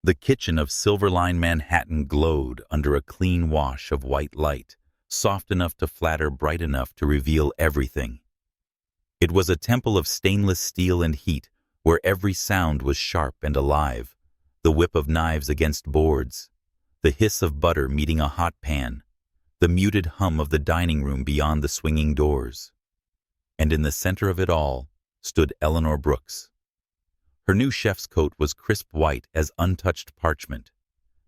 The kitchen of Silverline, Manhattan glowed under a clean wash of white light, soft enough to flatter, bright enough to reveal everything. It was a temple of stainless steel and heat, where every sound was sharp and alive, the whip of knives against boards, the hiss of butter meeting a hot pan, the muted hum of the dining room beyond the swinging doors. And in the center of it all stood Eleanor Brooks. Her new chef's coat was crisp white as untouched parchment,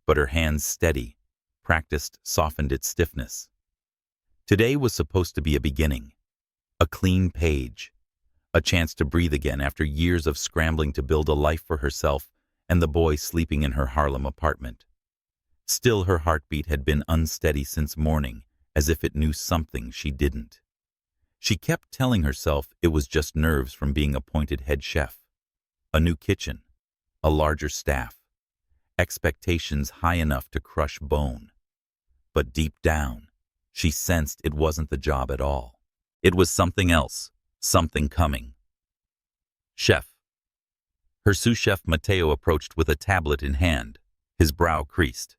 but her hands steady, practiced, softened its stiffness. Today was supposed to be a beginning, a clean page, a chance to breathe again after years of scrambling to build a life for herself and the boy sleeping in her Harlem apartment. Still, her heartbeat had been unsteady since morning, as if it knew something she didn't. She kept telling herself it was just nerves from being appointed head chef. A new kitchen, a larger staff, expectations high enough to crush bone. But deep down, she sensed it wasn't the job at all. It was something else, something coming. Chef. Her sous chef Matteo approached with a tablet in hand, his brow creased.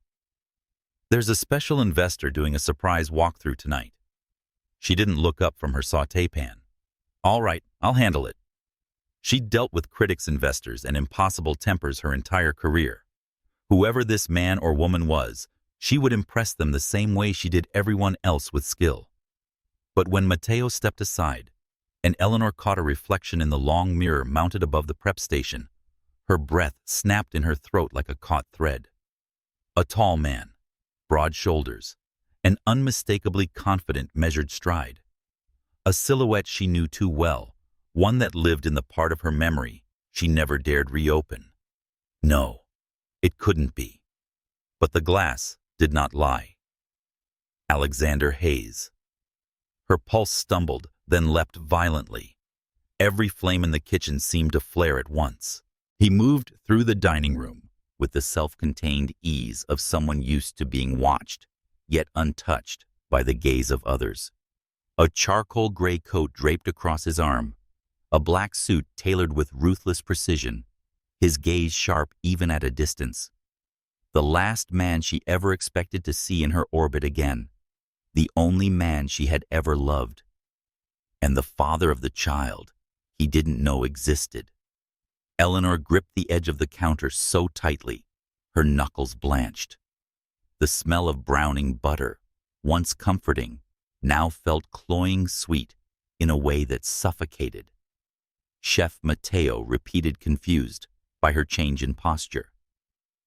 There's a special investor doing a surprise walkthrough tonight. She didn't look up from her sauté pan. All right, I'll handle it. She'd dealt with critics, investors, and impossible tempers her entire career. Whoever this man or woman was, she would impress them the same way she did everyone else with skill. But when Matteo stepped aside, and Eleanor caught a reflection in the long mirror mounted above the prep station, her breath snapped in her throat like a caught thread. A tall man, broad shoulders, an unmistakably confident, measured stride. A silhouette she knew too well, one that lived in the part of her memory she never dared reopen. No, it couldn't be. But the glass did not lie. Alexander Hayes. Her pulse stumbled, then leapt violently. Every flame in the kitchen seemed to flare at once. He moved through the dining room with the self-contained ease of someone used to being watched, yet untouched by the gaze of others. A charcoal gray coat draped across his arm, a black suit tailored with ruthless precision, his gaze sharp even at a distance. The last man she ever expected to see in her orbit again, the only man she had ever loved, and the father of the child he didn't know existed. Eleanor gripped the edge of the counter so tightly, her knuckles blanched. The smell of browning butter, once comforting, now felt cloying sweet in a way that suffocated. Chef Matteo repeated, confused by her change in posture.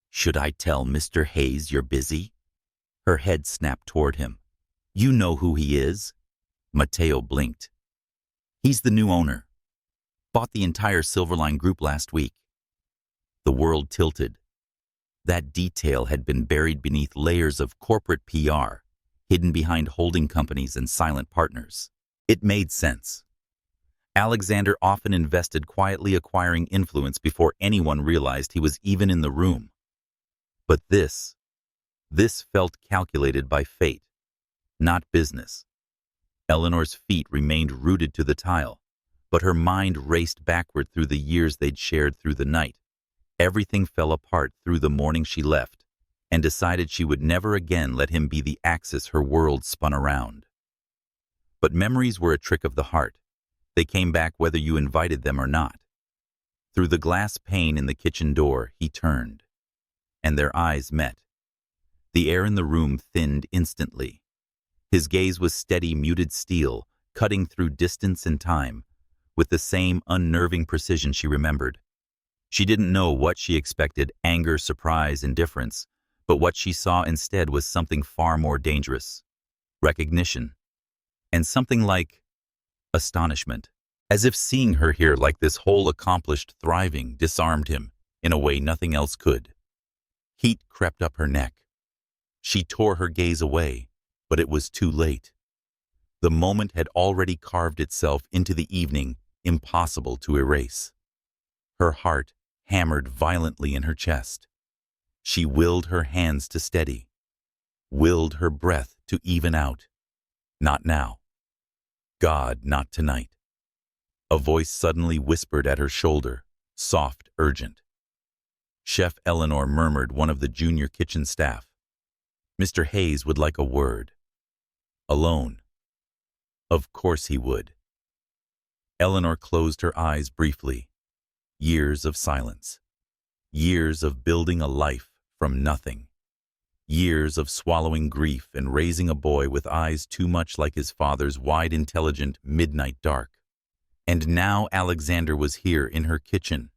"Should I tell Mr. Hayes you're busy?" Her head snapped toward him. "You know who he is." Matteo blinked. "He's the new owner. Bought the entire Silverline group last week." The world tilted. That detail had been buried beneath layers of corporate PR, hidden behind holding companies and silent partners. It made sense. Alexander often invested quietly, acquiring influence before anyone realized he was even in the room. But this felt calculated by fate, not business. Eleanor's feet remained rooted to the tile, but her mind raced backward through the years they'd shared through the night. Everything fell apart through the morning she left, and decided she would never again let him be the axis her world spun around. But memories were a trick of the heart. They came back whether you invited them or not. Through the glass pane in the kitchen door, he turned, and their eyes met. The air in the room thinned instantly. His gaze was steady, muted steel, cutting through distance and time, with the same unnerving precision she remembered. She didn't know what she expected, anger, surprise, indifference, but what she saw instead was something far more dangerous. Recognition. And something like astonishment, as if seeing her here like this whole accomplished thriving disarmed him in a way nothing else could. Heat crept up her neck. She tore her gaze away, but it was too late. The moment had already carved itself into the evening, impossible to erase. Her heart hammered violently in her chest. She willed her hands to steady, willed her breath to even out. Not now. God, not tonight. A voice suddenly whispered at her shoulder, soft, urgent. Chef Eleanor murmured, one of the junior kitchen staff. Mr. Hayes would like a word. Alone. Of course he would. Eleanor closed her eyes briefly. Years of silence. Years of building a life from nothing. Years of swallowing grief and raising a boy with eyes too much like his father's wide, intelligent, midnight dark. And now Alexander was here in her kitchen,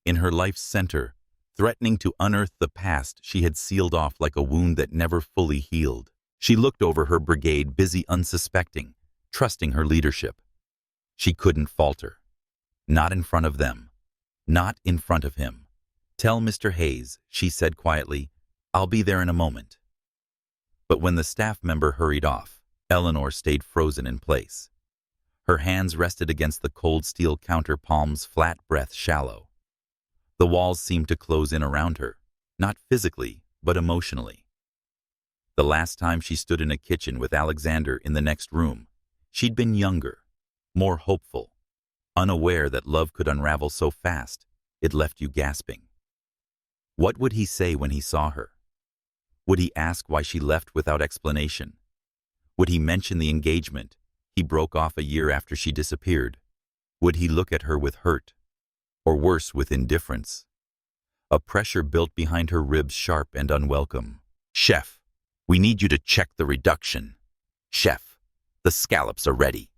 in her life's center, threatening to unearth the past she had sealed off like a wound that never fully healed. She looked over her brigade, busy unsuspecting, trusting her leadership. She couldn't falter. Not in front of them. Not in front of him. Tell Mr. Hayes, she said quietly, I'll be there in a moment. But when the staff member hurried off, Eleanor stayed frozen in place. Her hands rested against the cold steel counter, palms flat, breath shallow. The walls seemed to close in around her, not physically, but emotionally. The last time she stood in a kitchen with Alexander in the next room, she'd been younger, more hopeful, unaware that love could unravel so fast it left you gasping. What would he say when he saw her? Would he ask why she left without explanation? Would he mention the engagement he broke off a year after she disappeared? Would he look at her with hurt? Or worse, with indifference? A pressure built behind her ribs, sharp and unwelcome. Chef, we need you to check the reduction. Chef, the scallops are ready.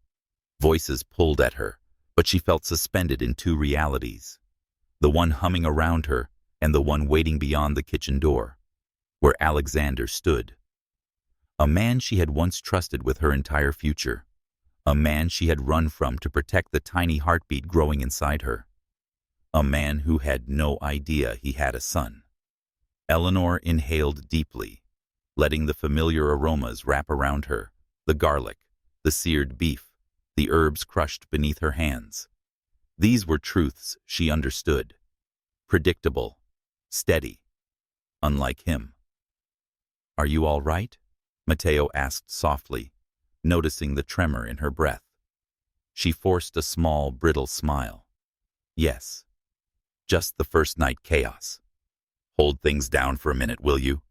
Voices pulled at her, but she felt suspended in two realities. The one humming around her and the one waiting beyond the kitchen door, where Alexander stood. A man she had once trusted with her entire future. A man she had run from to protect the tiny heartbeat growing inside her. A man who had no idea he had a son. Eleanor inhaled deeply, letting the familiar aromas wrap around her, the garlic, the seared beef, the herbs crushed beneath her hands. These were truths she understood. Predictable, steady, unlike him. Are you all right? Mateo asked softly, noticing the tremor in her breath. She forced a small, brittle smile. Yes. Just the first night chaos. Hold things down for a minute, will you?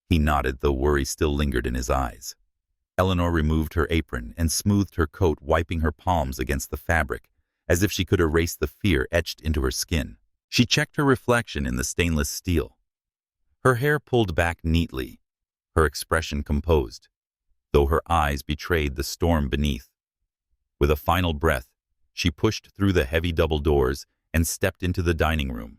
He nodded, though worry still lingered in his eyes. Eleanor removed her apron and smoothed her coat, wiping her palms against the fabric, as if she could erase the fear etched into her skin. She checked her reflection in the stainless steel. Her hair pulled back neatly, her expression composed, though her eyes betrayed the storm beneath. With a final breath, she pushed through the heavy double doors and stepped into the dining room.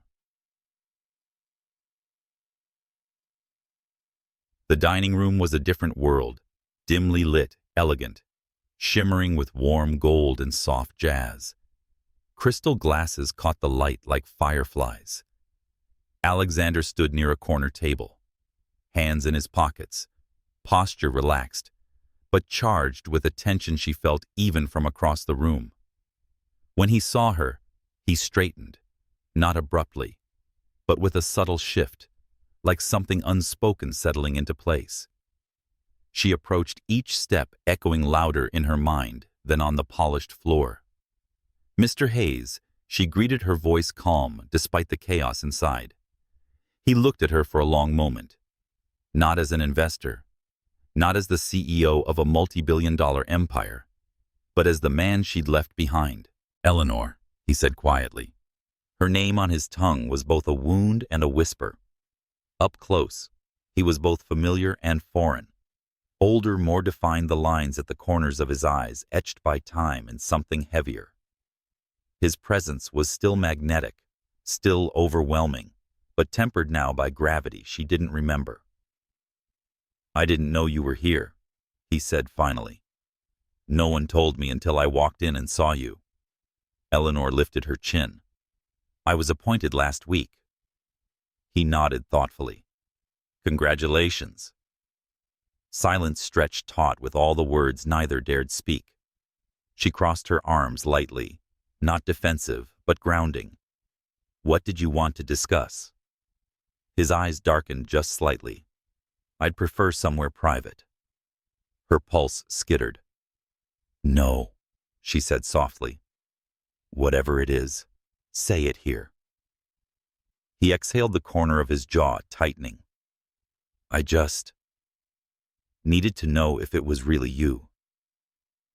The dining room was a different world, dimly lit, elegant, shimmering with warm gold and soft jazz. Crystal glasses caught the light like fireflies. Alexander stood near a corner table, hands in his pockets, posture relaxed, but charged with a tension she felt even from across the room. When he saw her, he straightened, not abruptly, but with a subtle shift, like something unspoken settling into place. She approached, each step echoing louder in her mind than on the polished floor. Mr. Hayes, she greeted, her voice calm despite the chaos inside. He looked at her for a long moment, not as an investor, not as the CEO of a multi-billion-dollar empire, but as the man she'd left behind. Eleanor, he said quietly. Her name on his tongue was both a wound and a whisper. Up close, he was both familiar and foreign. Older, more defined, the lines at the corners of his eyes etched by time and something heavier. His presence was still magnetic, still overwhelming, but tempered now by gravity she didn't remember. I didn't know you were here, he said finally. No one told me until I walked in and saw you. Eleanor lifted her chin. I was appointed last week. He nodded thoughtfully. Congratulations. Silence stretched taut with all the words neither dared speak. She crossed her arms lightly, not defensive, but grounding. What did you want to discuss? His eyes darkened just slightly. I'd prefer somewhere private. Her pulse skittered. No, she said softly. Whatever it is, say it here. He exhaled, the corner of his jaw tightening. I just needed to know if it was really you.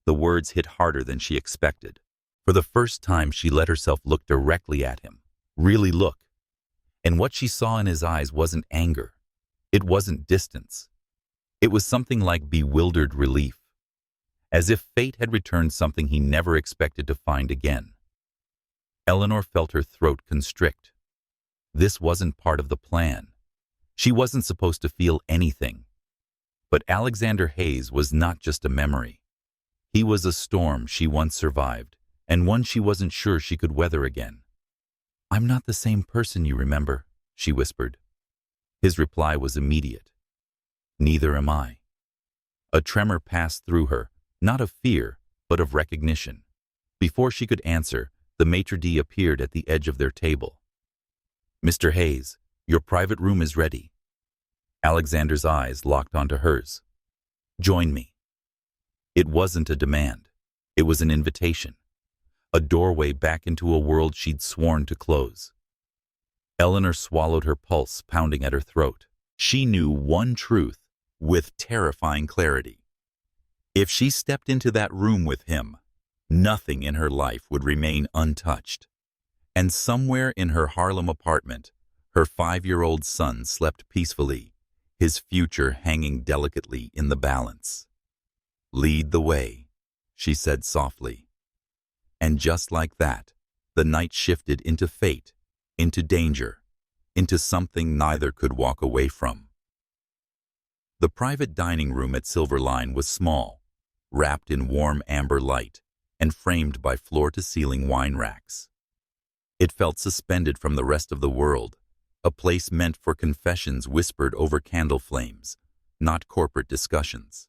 The words hit harder than she expected. For the first time, she let herself look directly at him. Really look. And what she saw in his eyes wasn't anger. It wasn't distance. It was something like bewildered relief, as if fate had returned something he never expected to find again. Eleanor felt her throat constrict. This wasn't part of the plan. She wasn't supposed to feel anything. But Alexander Hayes was not just a memory. He was a storm she once survived, and one she wasn't sure she could weather again. I'm not the same person you remember, she whispered. His reply was immediate. Neither am I. A tremor passed through her, not of fear, but of recognition. Before she could answer, the maitre d' appeared at the edge of their table. Mr. Hayes, your private room is ready. Alexander's eyes locked onto hers. Join me. It wasn't a demand. It was an invitation. A doorway back into a world she'd sworn to close. Eleanor swallowed, her pulse pounding at her throat. She knew one truth with terrifying clarity. If she stepped into that room with him, nothing in her life would remain untouched. And somewhere in her Harlem apartment, her 5-year-old son slept peacefully, his future hanging delicately in the balance. Lead the way, she said softly. And just like that, the night shifted into fate, into danger, into something neither could walk away from. The private dining room at Silverline was small, wrapped in warm amber light, and framed by floor-to-ceiling wine racks. It felt suspended from the rest of the world, a place meant for confessions whispered over candle flames, not corporate discussions.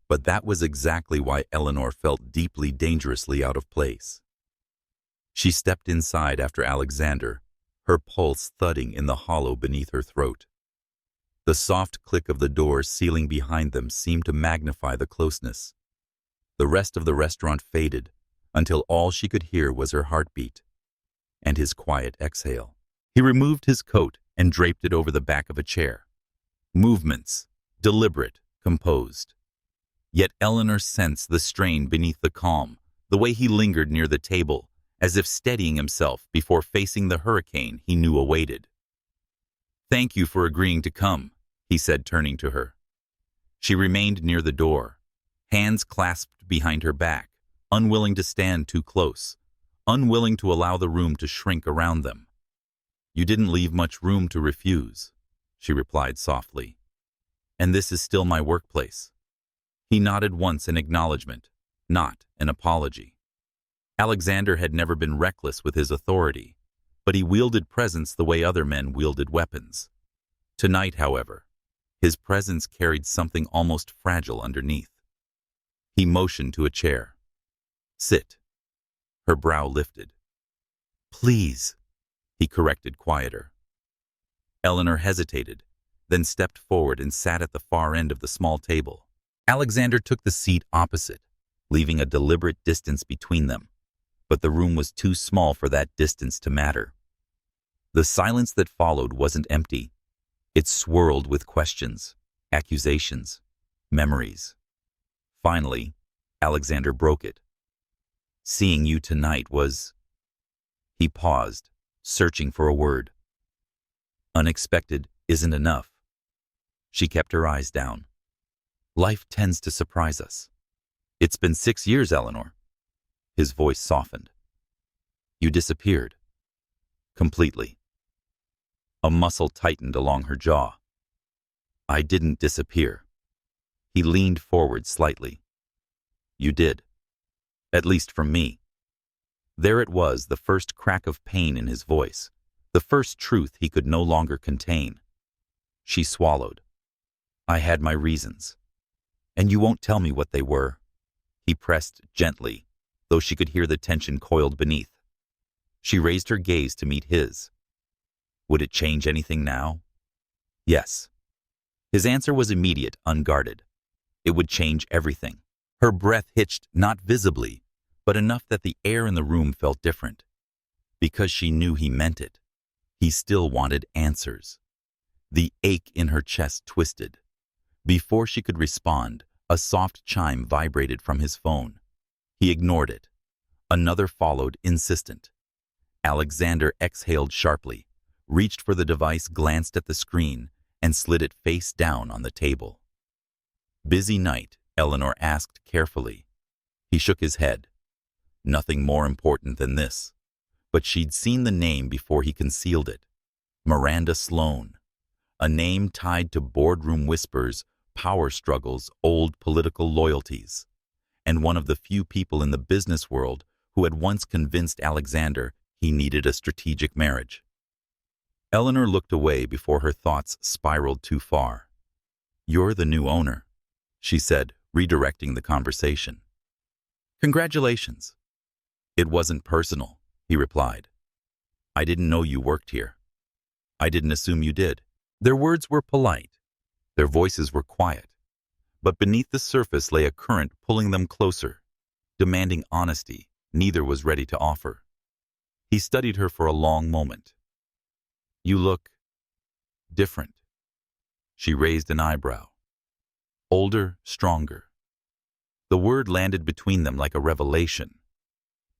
But that was exactly why Eleanor felt deeply, dangerously out of place. She stepped inside after Alexander, her pulse thudding in the hollow beneath her throat. The soft click of the door sealing behind them seemed to magnify the closeness. The rest of the restaurant faded, until all she could hear was her heartbeat and his quiet exhale. He removed his coat and draped it over the back of a chair. Movements, deliberate, composed. Yet Eleanor sensed the strain beneath the calm, the way he lingered near the table, as if steadying himself before facing the hurricane he knew awaited. Thank you for agreeing to come, he said, turning to her. She remained near the door, hands clasped behind her back, unwilling to stand too close, unwilling to allow the room to shrink around them. You didn't leave much room to refuse, she replied softly. And this is still my workplace. He nodded once in acknowledgement, not an apology. Alexander had never been reckless with his authority, but he wielded presence the way other men wielded weapons. Tonight, however, his presence carried something almost fragile underneath. He motioned to a chair. Sit. Her brow lifted. Please, he corrected, quieter. Eleanor hesitated, then stepped forward and sat at the far end of the small table. Alexander took the seat opposite, leaving a deliberate distance between them, but the room was too small for that distance to matter. The silence that followed wasn't empty. It swirled with questions, accusations, memories. Finally, Alexander broke it. Seeing you tonight was... He paused, searching for a word. Unexpected isn't enough. She kept her eyes down. Life tends to surprise us. It's been 6 years, Eleanor. His voice softened. You disappeared. Completely. A muscle tightened along her jaw. I didn't disappear. He leaned forward slightly. You did. At least from me. There it was, the first crack of pain in his voice, the first truth he could no longer contain. She swallowed. I had my reasons. And you won't tell me what they were. He pressed gently, though she could hear the tension coiled beneath. She raised her gaze to meet his. Would it change anything now? Yes. His answer was immediate, unguarded. It would change everything. Her breath hitched, not visibly, but enough that the air in the room felt different. Because she knew he meant it. He still wanted answers. The ache in her chest twisted. Before she could respond, a soft chime vibrated from his phone. He ignored it. Another followed, insistent. Alexander exhaled sharply, reached for the device, glanced at the screen, and slid it face down on the table. "Busy night?" Eleanor asked carefully. He shook his head. Nothing more important than this. But she'd seen the name before he concealed it. Miranda Sloane. A name tied to boardroom whispers, power struggles, old political loyalties. And one of the few people in the business world who had once convinced Alexander he needed a strategic marriage. Eleanor looked away before her thoughts spiraled too far. "You're the new owner," she said, redirecting the conversation. "Congratulations." "It wasn't personal," he replied. "I didn't know you worked here. I didn't assume you did." Their words were polite. Their voices were quiet. But beneath the surface lay a current pulling them closer, demanding honesty neither was ready to offer. He studied her for a long moment. "You look different." She raised an eyebrow. "Older, stronger." The word landed between them like a revelation.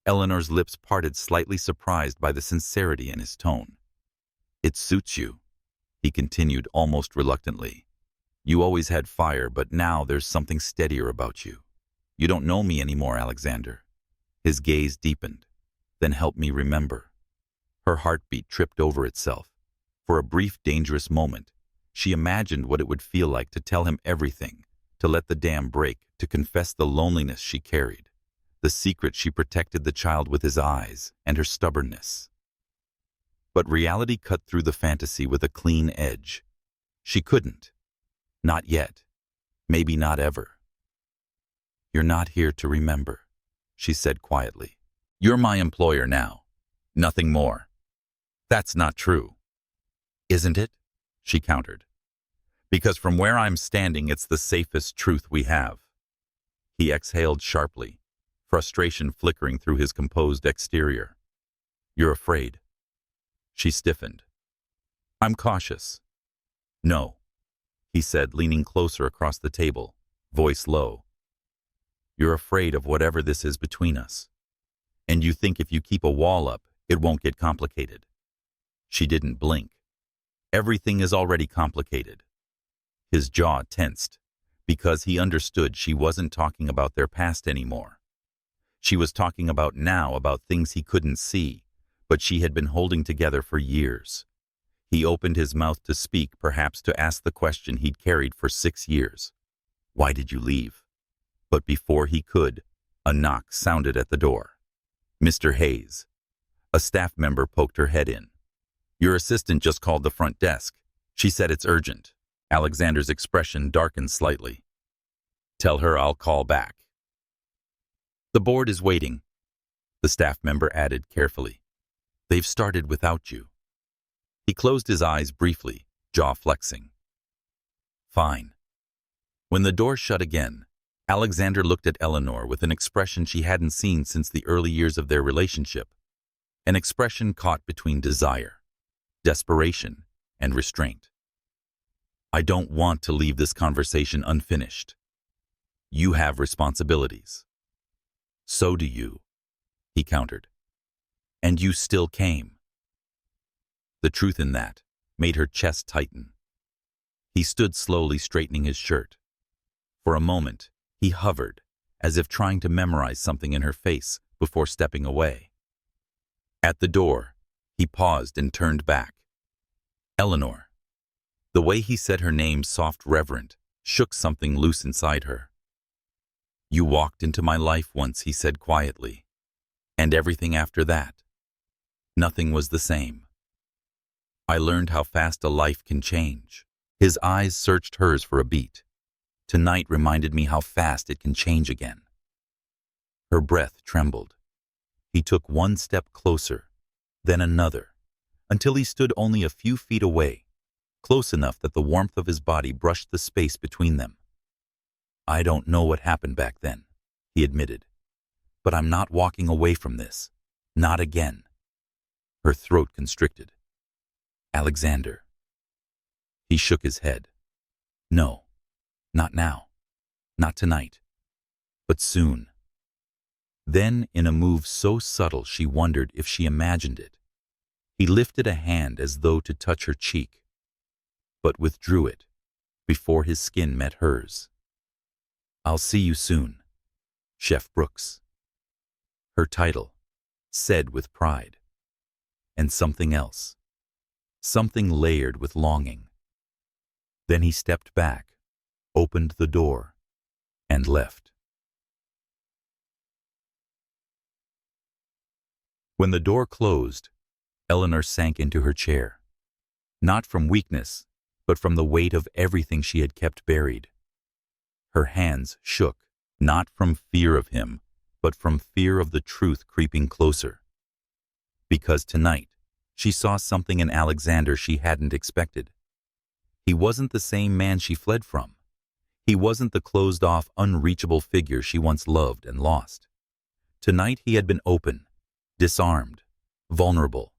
Eleanor's lips parted, slightly surprised by the sincerity in his tone. "It suits you," he continued almost reluctantly. "You always had fire, but now there's something steadier about you. You don't know me anymore, Alexander." His gaze deepened. "Then help me remember." Her heartbeat tripped over itself. For a brief, dangerous moment, she imagined what it would feel like to tell him everything, to let the dam break, to confess the loneliness she carried, the secret she protected the child with his eyes and her stubbornness. But reality cut through the fantasy with a clean edge. She couldn't. Not yet. Maybe not ever. "You're not here to remember," she said quietly. "You're my employer now. Nothing more." "That's not true." "Isn't it?" she countered. "Because from where I'm standing, it's the safest truth we have." He exhaled sharply, frustration flickering through his composed exterior. "You're afraid." She stiffened. "I'm cautious." "No," he said, leaning closer across the table, voice low. "You're afraid of whatever this is between us. And you think if you keep a wall up, it won't get complicated." She didn't blink. "Everything is already complicated." His jaw tensed, because he understood she wasn't talking about their past anymore. She was talking about now, about things he couldn't see, but she had been holding together for years. He opened his mouth to speak, perhaps to ask the question he'd carried for 6 years. "Why did you leave?" But before he could, a knock sounded at the door. "Mr. Hayes." A staff member poked her head in. "Your assistant just called the front desk. She said it's urgent." Alexander's expression darkened slightly. "Tell her I'll call back." "The board is waiting," the staff member added carefully. "They've started without you." He closed his eyes briefly, jaw flexing. "Fine." When the door shut again, Alexander looked at Eleanor with an expression she hadn't seen since the early years of their relationship, an expression caught between desire, desperation, and restraint. "I don't want to leave this conversation unfinished. You have responsibilities." "So do you," he countered. "And you still came." The truth in that made her chest tighten. He stood slowly, straightening his shirt. For a moment, he hovered, as if trying to memorize something in her face before stepping away. At the door, he paused and turned back. "Eleanor." The way he said her name, soft, reverent, shook something loose inside her. "You walked into my life once," he said quietly. "And everything after that. Nothing was the same. I learned how fast a life can change." His eyes searched hers for a beat. "Tonight reminded me how fast it can change again." Her breath trembled. He took one step closer, then another, until he stood only a few feet away, close enough that the warmth of his body brushed the space between them. "I don't know what happened back then," he admitted, "but I'm not walking away from this. Not again." Her throat constricted. Alexander. He shook his head. No, not now. Not tonight. But soon. Then, in a move so subtle she wondered if she imagined it, he lifted a hand as though to touch her cheek, but withdrew it before his skin met hers. I'll see you soon, Chef Brooks. Her title, said with pride. And something else. Something layered with longing. Then he stepped back, opened the door, and left. When the door closed, Eleanor sank into her chair. Not from weakness, but from the weight of everything she had kept buried. Her hands shook, not from fear of him, but from fear of the truth creeping closer. Because tonight, she saw something in Alexander she hadn't expected. He wasn't the same man she fled from. He wasn't the closed-off, unreachable figure she once loved and lost. Tonight he had been open, disarmed, vulnerable,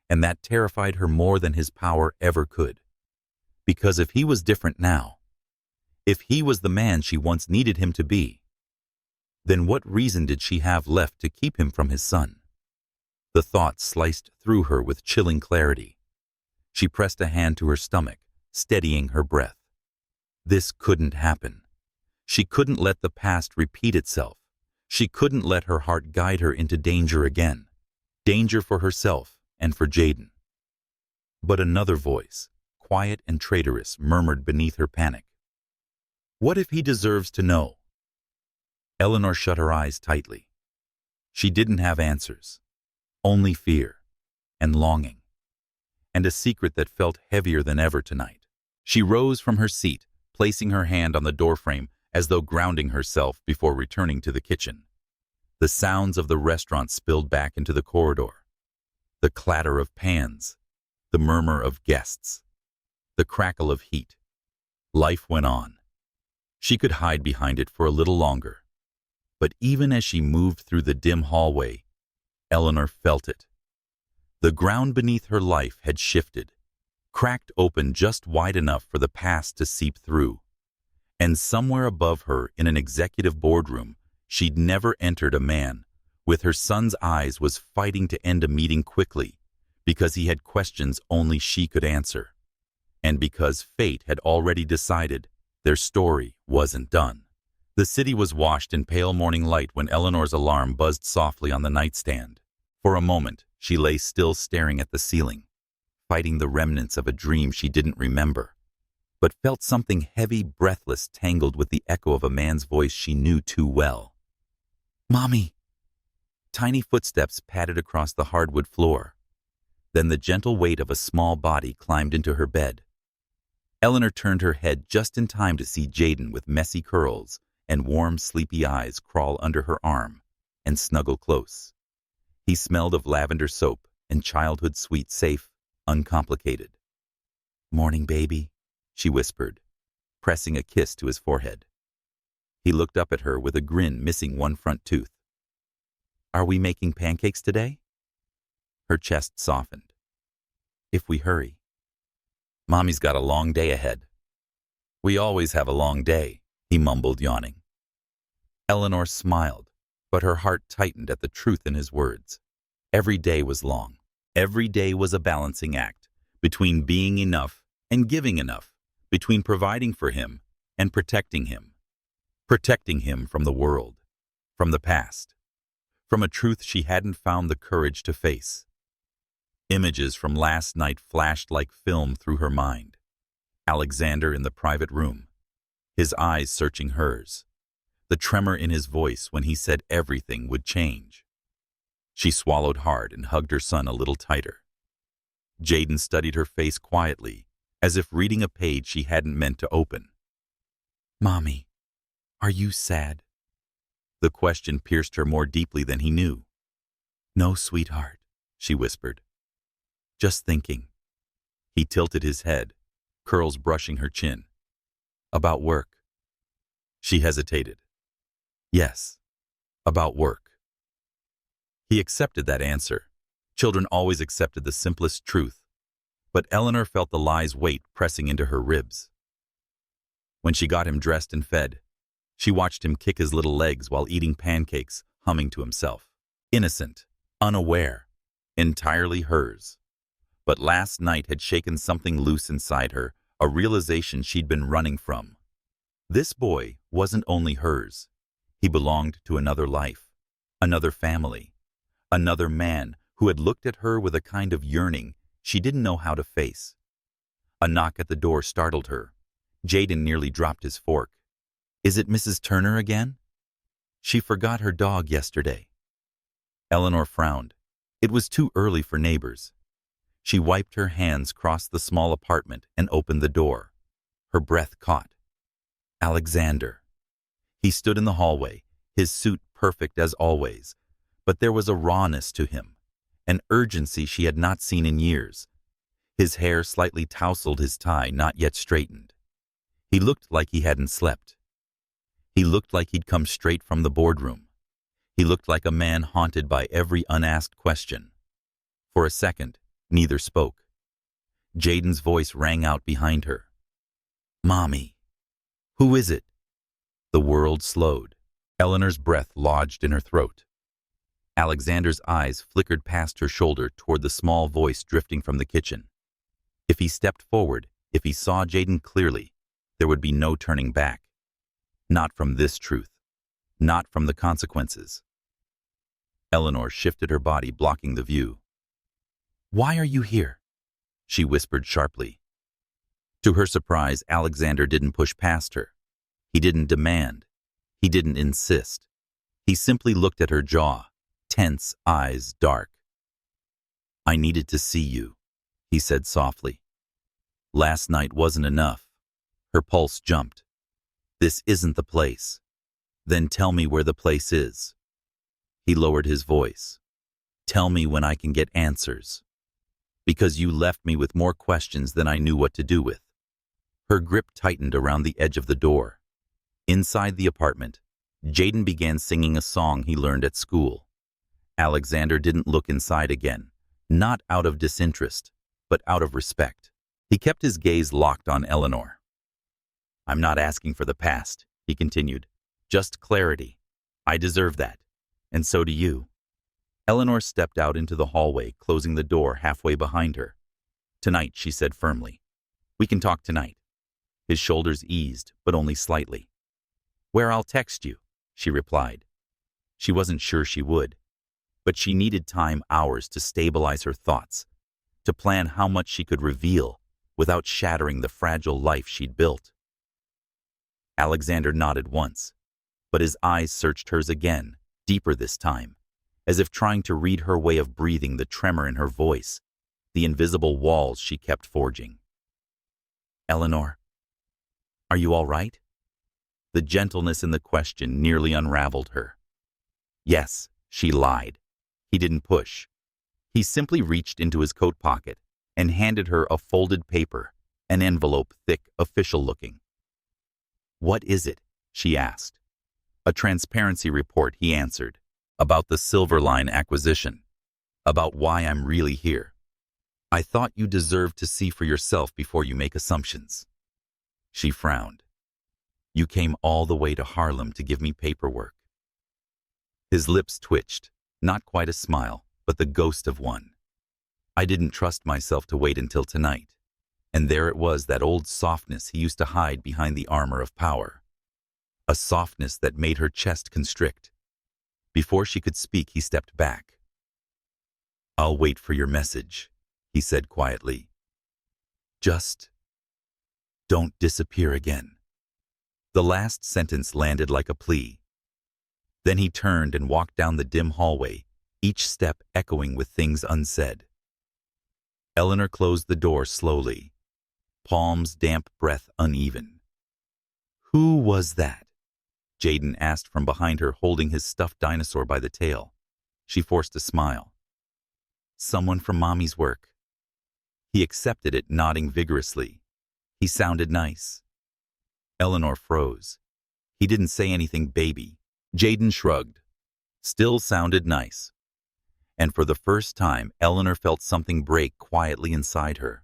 and that terrified her more than his power ever could. Because if he was different now, if he was the man she once needed him to be, then what reason did she have left to keep him from his son? The thought sliced through her with chilling clarity. She pressed a hand to her stomach, steadying her breath. This couldn't happen. She couldn't let the past repeat itself. She couldn't let her heart guide her into danger again. Danger for herself and for Jaden. But another voice, quiet and traitorous, murmured beneath her panic. What if he deserves to know? Eleanor shut her eyes tightly. She didn't have answers. Only fear and longing. And a secret that felt heavier than ever tonight. She rose from her seat, placing her hand on the doorframe as though grounding herself before returning to the kitchen. The sounds of the restaurant spilled back into the corridor. The clatter of pans, the murmur of guests, the crackle of heat. Life went on. She could hide behind it for a little longer. But even as she moved through the dim hallway, Eleanor felt it. The ground beneath her life had shifted, cracked open just wide enough for the past to seep through. And somewhere above her in an executive boardroom she'd never entered, a man, with her son's eyes, was fighting to end a meeting quickly because he had questions only she could answer. And because fate had already decided their story wasn't done. The city was washed in pale morning light when Eleanor's alarm buzzed softly on the nightstand. For a moment, she lay still, staring at the ceiling, fighting the remnants of a dream she didn't remember, but felt something heavy, breathless, tangled with the echo of a man's voice she knew too well. Mommy! Tiny footsteps padded across the hardwood floor. Then the gentle weight of a small body climbed into her bed. Eleanor turned her head just in time to see Jaden with messy curls and warm, sleepy eyes crawl under her arm and snuggle close. He smelled of lavender soap and childhood sweet, safe, uncomplicated. Morning, baby, she whispered, pressing a kiss to his forehead. He looked up at her with a grin missing one front tooth. Are we making pancakes today? Her chest softened. If we hurry. Mommy's got a long day ahead. We always have a long day, he mumbled, yawning. Eleanor smiled, but her heart tightened at the truth in his words. Every day was long. Every day was a balancing act between being enough and giving enough, between providing for him and protecting him. Protecting him from the world, from the past, from a truth she hadn't found the courage to face. Images from last night flashed like film through her mind. Alexander in the private room, his eyes searching hers, the tremor in his voice when he said everything would change. She swallowed hard and hugged her son a little tighter. Jaden studied her face quietly, as if reading a page she hadn't meant to open. Mommy, are you sad? The question pierced her more deeply than he knew. No, sweetheart, she whispered. Just thinking. He tilted his head, curls brushing her chin. About work. She hesitated. Yes, about work. He accepted that answer. Children always accepted the simplest truth. but Eleanor felt the lie's weight pressing into her ribs. When she got him dressed and fed, she watched him kick his little legs while eating pancakes, humming to himself. Innocent, unaware, entirely hers. But last night had shaken something loose inside her, a realization she'd been running from. This boy wasn't only hers. He belonged to another life, another family, another man who had looked at her with a kind of yearning she didn't know how to face. A knock at the door startled her. Jaden nearly dropped his fork. "Is it Mrs. Turner again?" "She forgot her dog yesterday." Eleanor frowned. It was too early for neighbors. She wiped her hands across the small apartment and opened the door. Her breath caught. Alexander. He stood in the hallway, his suit perfect as always, but there was a rawness to him, an urgency she had not seen in years. His hair slightly tousled, his tie not yet straightened. He looked like he hadn't slept. He looked like he'd come straight from the boardroom. He looked like a man haunted by every unasked question. For a second, neither spoke. Jaden's voice rang out behind her. "Mommy." "Who is it?" The world slowed. Eleanor's breath lodged in her throat. Alexander's eyes flickered past her shoulder toward the small voice drifting from the kitchen. If he stepped forward, if he saw Jaden clearly, there would be no turning back. Not from this truth. Not from the consequences. Eleanor shifted her body, blocking the view. "Why are you here?" she whispered sharply. To her surprise, Alexander didn't push past her. He didn't demand. He didn't insist. He simply looked at her jaw, tense, eyes dark. "I needed to see you," he said softly. "Last night wasn't enough." Her pulse jumped. "This isn't the place." "Then tell me where the place is." He lowered his voice. "Tell me when I can get answers. Because you left me with more questions than I knew what to do with." Her grip tightened around the edge of the door. Inside the apartment, Jaden began singing a song he learned at school. Alexander didn't look inside again, not out of disinterest, but out of respect. He kept his gaze locked on Eleanor. "I'm not asking for the past," he continued. "Just clarity. I deserve that. And so do you." Eleanor stepped out into the hallway, closing the door halfway behind her. "Tonight," she said firmly. "We can talk tonight." His shoulders eased, but only slightly. "Where I'll text you," she replied. She wasn't sure she would, but she needed time, hours, to stabilize her thoughts, to plan how much she could reveal without shattering the fragile life she'd built. Alexander nodded once, but his eyes searched hers again, deeper this time, as if trying to read her way of breathing, the tremor in her voice, the invisible walls she kept forging. "Eleanor, are you all right?" The gentleness in the question nearly unraveled her. "Yes," she lied. He didn't push. He simply reached into his coat pocket and handed her a folded paper, an envelope, thick, official-looking. "What is it?" she asked. "A transparency report," he answered. "About the Silverline acquisition. About why I'm really here. I thought you deserved to see for yourself before you make assumptions." She frowned. "You came all the way to Harlem to give me paperwork." His lips twitched, not quite a smile, but the ghost of one. "I didn't trust myself to wait until tonight." And there it was, that old softness he used to hide behind the armor of power. A softness that made her chest constrict. Before she could speak, he stepped back. "I'll wait for your message," he said quietly. "Just don't disappear again." The last sentence landed like a plea. Then he turned and walked down the dim hallway, each step echoing with things unsaid. Eleanor closed the door slowly, palms damp, breath uneven. "Who was that?" Jaden asked from behind her, holding his stuffed dinosaur by the tail. She forced a smile. "Someone from Mommy's work." He accepted it, nodding vigorously. He sounded nice. Eleanor froze. He didn't say anything, baby. Jaden shrugged. Still sounded nice. And for the first time, Eleanor felt something break quietly inside her.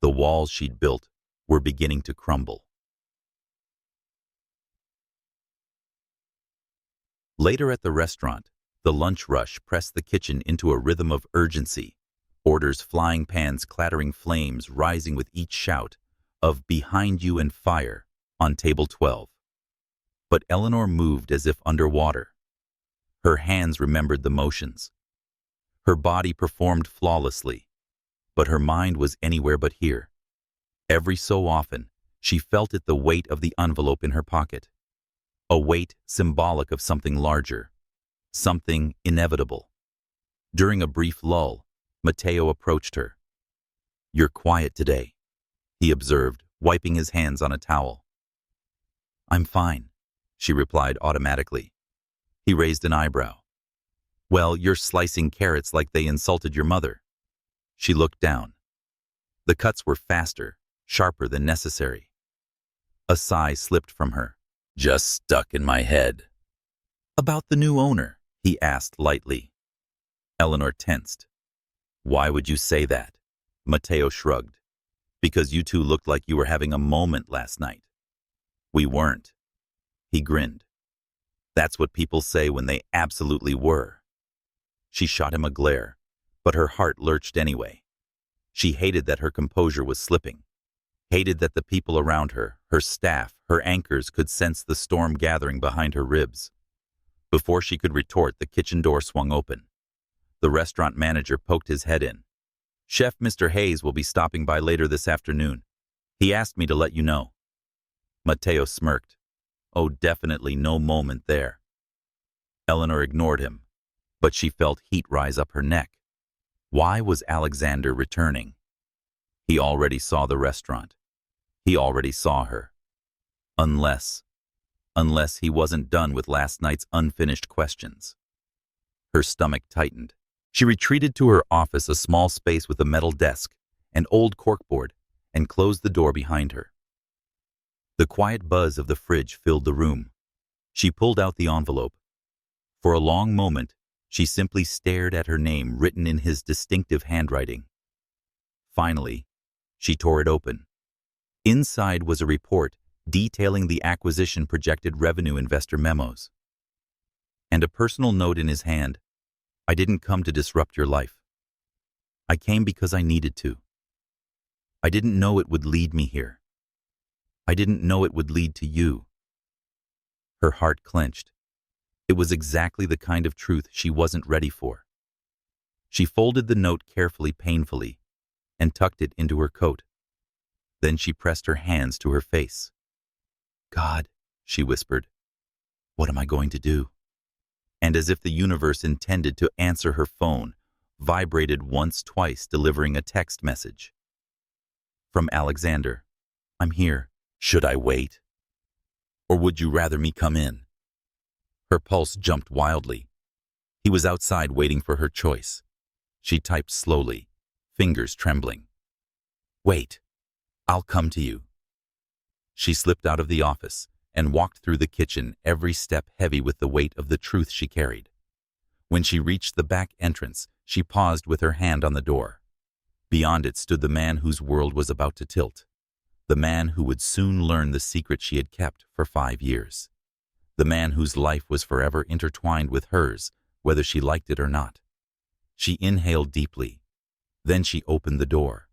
The walls she'd built were beginning to crumble. Later at the restaurant, the lunch rush pressed the kitchen into a rhythm of urgency, orders flying, pans clattering, flames rising with each shout of "behind you" and "fire" on table 12. But Eleanor moved as if underwater. Her hands remembered the motions. Her body performed flawlessly, but her mind was anywhere but here. Every so often, she felt the weight of the envelope in her pocket. A weight symbolic of something larger, something inevitable. During a brief lull, Matteo approached her. "You're quiet today," he observed, wiping his hands on a towel. "I'm fine," she replied automatically. He raised an eyebrow. "Well, you're slicing carrots like they insulted your mother." She looked down. The cuts were faster, sharper than necessary. A sigh slipped from her. "Just stuck in my head." "About the new owner?" he asked lightly. Eleanor tensed. "Why would you say that?" Matteo shrugged. "Because you two looked like you were having a moment last night." "We weren't." He grinned. "That's what people say when they absolutely were." She shot him a glare, but her heart lurched anyway. She hated that her composure was slipping. Hated that the people around her, her staff, her anchors, could sense the storm gathering behind her ribs. Before she could retort, the kitchen door swung open. The restaurant manager poked his head in. "Chef Mr. Hayes will be stopping by later this afternoon. He asked me to let you know." Matteo smirked. Oh, definitely no moment there. Eleanor ignored him, but she felt heat rise up her neck. Why was Alexander returning? He already saw the restaurant. He already saw her. Unless he wasn't done with last night's unfinished questions. Her stomach tightened. She retreated to her office, a small space with a metal desk, an old corkboard, and closed the door behind her. The quiet buzz of the fridge filled the room. She pulled out the envelope. For a long moment, she simply stared at her name written in his distinctive handwriting. Finally, she tore it open. Inside was a report detailing the acquisition, projected revenue, investor memos, and a personal note in his hand. "I didn't come to disrupt your life. I came because I needed to. I didn't know it would lead me here. I didn't know it would lead to you." Her heart clenched. It was exactly the kind of truth she wasn't ready for. She folded the note carefully, painfully, and tucked it into her coat. Then she pressed her hands to her face. "God," she whispered, "what am I going to do?" And as if the universe intended to answer, her phone vibrated once, twice, delivering a text message. From Alexander. "I'm here. Should I wait? Or would you rather me come in?" Her pulse jumped wildly. He was outside waiting for her choice. She typed slowly, fingers trembling. "Wait. I'll come to you." She slipped out of the office and walked through the kitchen, every step heavy with the weight of the truth she carried. When she reached the back entrance, she paused with her hand on the door. Beyond it stood the man whose world was about to tilt. The man who would soon learn the secret she had kept for 5 years. The man whose life was forever intertwined with hers, whether she liked it or not. She inhaled deeply. Then she opened the door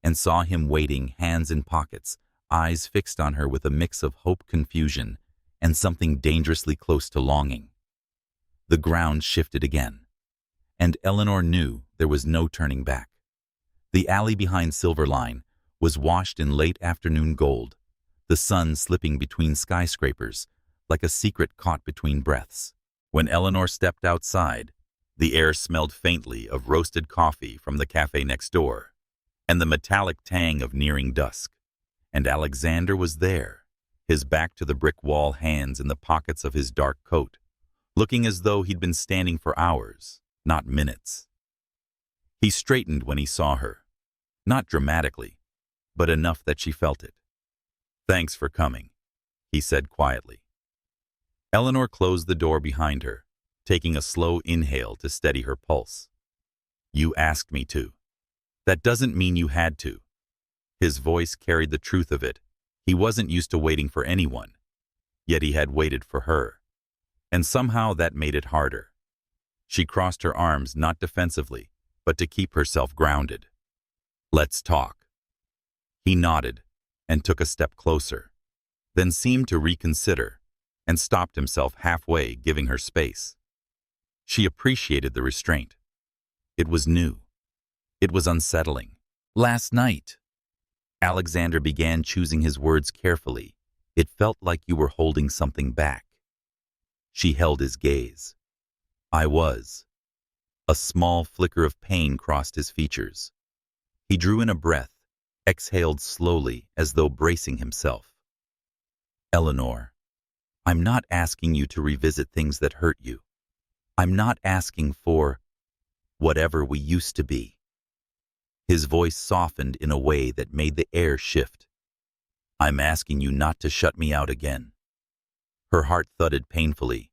and saw him waiting, hands in pockets, eyes fixed on her with a mix of hope, confusion, and something dangerously close to longing. The ground shifted again, and Eleanor knew there was no turning back. The alley behind Silverline was washed in late afternoon gold, the sun slipping between skyscrapers like a secret caught between breaths. When Eleanor stepped outside, the air smelled faintly of roasted coffee from the cafe next door, and the metallic tang of nearing dusk. And Alexander was there, his back to the brick wall, hands in the pockets of his dark coat, looking as though he'd been standing for hours, not minutes. He straightened when he saw her, not dramatically, but enough that she felt it. "Thanks for coming," he said quietly. Eleanor closed the door behind her, taking a slow inhale to steady her pulse. "You asked me to. That doesn't mean you had to." His voice carried the truth of it. He wasn't used to waiting for anyone, yet he had waited for her. And somehow that made it harder. She crossed her arms not defensively, but to keep herself grounded. "Let's talk." He nodded and took a step closer, then seemed to reconsider and stopped himself halfway, giving her space. She appreciated the restraint. It was new. It was unsettling. "Last night." Alexander began choosing his words carefully. "It felt like you were holding something back." She held his gaze. "I was." A small flicker of pain crossed his features. He drew in a breath, exhaled slowly as though bracing himself. "Eleanor, I'm not asking you to revisit things that hurt you. I'm not asking for whatever we used to be." His voice softened in a way that made the air shift. "I'm asking you not to shut me out again." Her heart thudded painfully.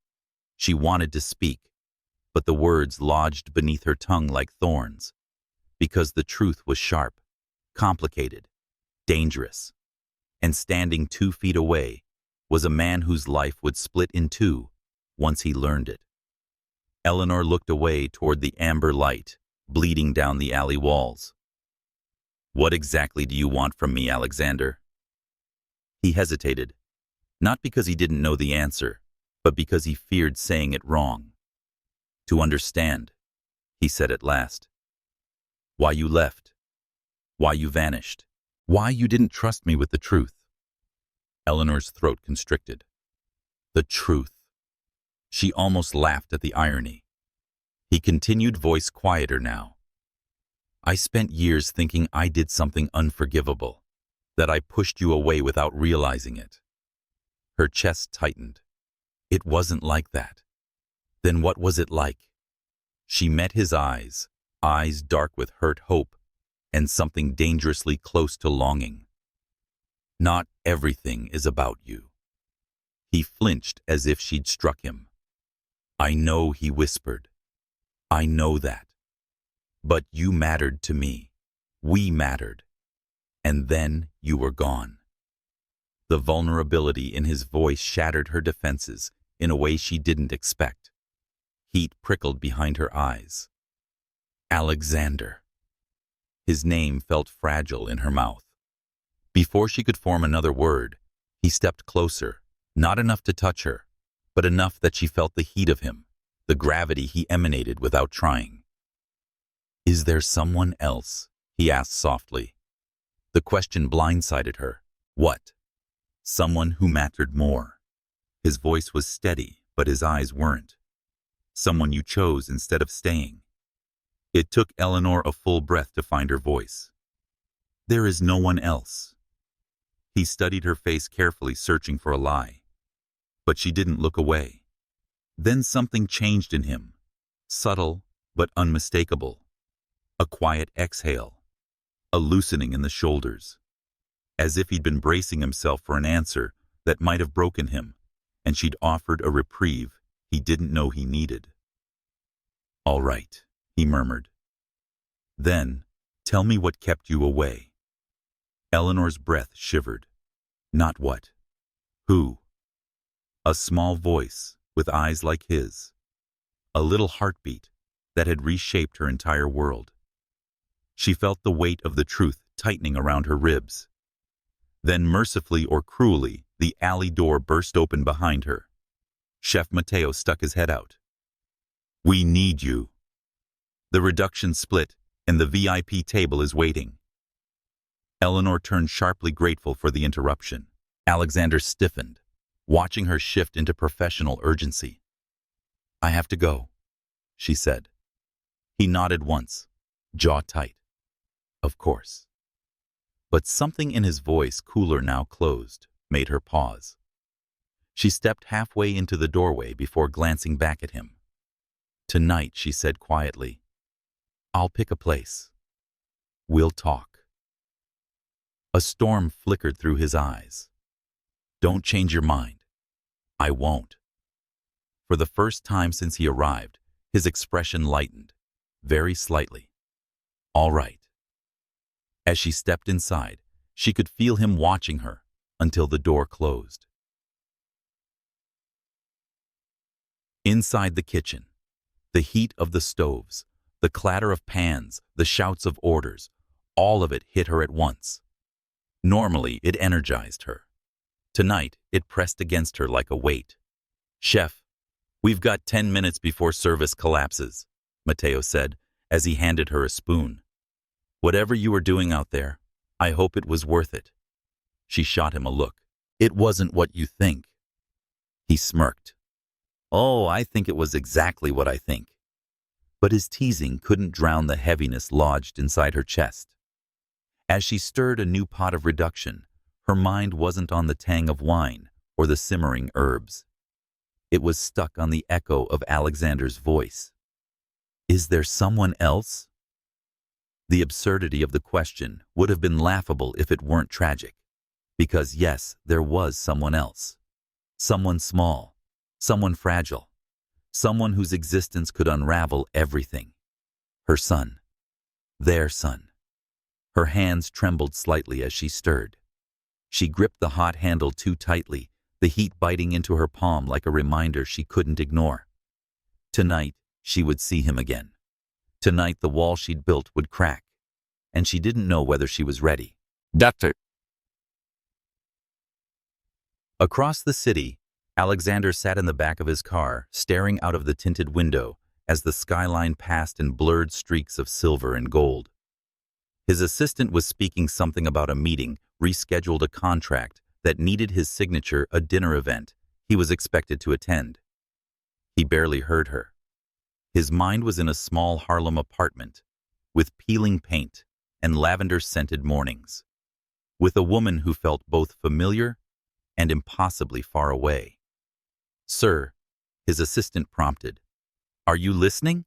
She wanted to speak, but the words lodged beneath her tongue like thorns, because the truth was sharp, complicated, dangerous. And standing 2 feet away was a man whose life would split in two once he learned it. Eleanor looked away toward the amber light, bleeding down the alley walls. "What exactly do you want from me, Alexander?" He hesitated, not because he didn't know the answer, but because he feared saying it wrong. "To understand," he said at last. "Why you left. Why you vanished. Why you didn't trust me with the truth." Eleanor's throat constricted. The truth. She almost laughed at the irony. He continued, voice quieter now. "I spent years thinking I did something unforgivable, that I pushed you away without realizing it." Her chest tightened. "It wasn't like that." "Then what was it like?" She met his eyes, eyes dark with hurt, hope, and something dangerously close to longing. "Not everything is about you." He flinched as if she'd struck him. "I know," he whispered. "I know that. But you mattered to me. We mattered. And then you were gone." The vulnerability in his voice shattered her defenses in a way she didn't expect. Heat prickled behind her eyes. "Alexander." His name felt fragile in her mouth. Before she could form another word, he stepped closer, not enough to touch her, but enough that she felt the heat of him, the gravity he emanated without trying. "Is there someone else?" he asked softly. The question blindsided her. What? Someone who mattered more. His voice was steady, but his eyes weren't. "Someone you chose instead of staying." It took Eleanor a full breath to find her voice. "There is no one else." He studied her face carefully, searching for a lie. But she didn't look away. Then something changed in him, subtle but unmistakable. A quiet exhale, a loosening in the shoulders, as if he'd been bracing himself for an answer that might have broken him, and she'd offered a reprieve he didn't know he needed. "All right," he murmured. "Then, tell me what kept you away." Eleanor's breath shivered. Not what. Who? A small voice with eyes like his. A little heartbeat that had reshaped her entire world. She felt the weight of the truth tightening around her ribs. Then, mercifully or cruelly, the alley door burst open behind her. Chef Mateo stuck his head out. "We need you." The reduction split, and the VIP table is waiting. Eleanor turned sharply, grateful for the interruption. Alexander stiffened, watching her shift into professional urgency. "I have to go," she said. He nodded once, jaw tight. "Of course." But something in his voice, cooler now closed, made her pause. She stepped halfway into the doorway before glancing back at him. "Tonight," she said quietly, "I'll pick a place. We'll talk." A storm flickered through his eyes. "Don't change your mind." "I won't." For the first time since he arrived, his expression lightened, very slightly. "All right." As she stepped inside, She could feel him watching her until the door closed. Inside the kitchen, the heat of the stoves, the clatter of pans, the shouts of orders, all of it hit her at once. Normally, it energized her. Tonight, it pressed against her like a weight. "Chef, we've got 10 minutes before service collapses," Mateo said as he handed her a spoon. "Whatever you were doing out there, I hope it was worth it." She shot him a look. "It wasn't what you think." He smirked. "Oh, I think it was exactly what I think." But his teasing couldn't drown the heaviness lodged inside her chest. As she stirred a new pot of reduction, her mind wasn't on the tang of wine or the simmering herbs. It was stuck on the echo of Alexander's voice. "Is there someone else?" The absurdity of the question would have been laughable if it weren't tragic. Because yes, there was someone else. Someone small, someone fragile, someone whose existence could unravel everything. Her son. Their son. Her hands trembled slightly as she stirred. She gripped the hot handle too tightly, the heat biting into her palm like a reminder she couldn't ignore. Tonight, she would see him again. Tonight, the wall she'd built would crack, and she didn't know whether she was ready. Doctor. Across the city, Alexander sat in the back of his car, staring out of the tinted window as the skyline passed in blurred streaks of silver and gold. His assistant was speaking something about a meeting, rescheduled a contract that needed his signature, a dinner event he was expected to attend. He barely heard her. His mind was in a small Harlem apartment, with peeling paint and lavender-scented mornings, with a woman who felt both familiar and impossibly far away. "Sir," his assistant prompted. "Are you listening?"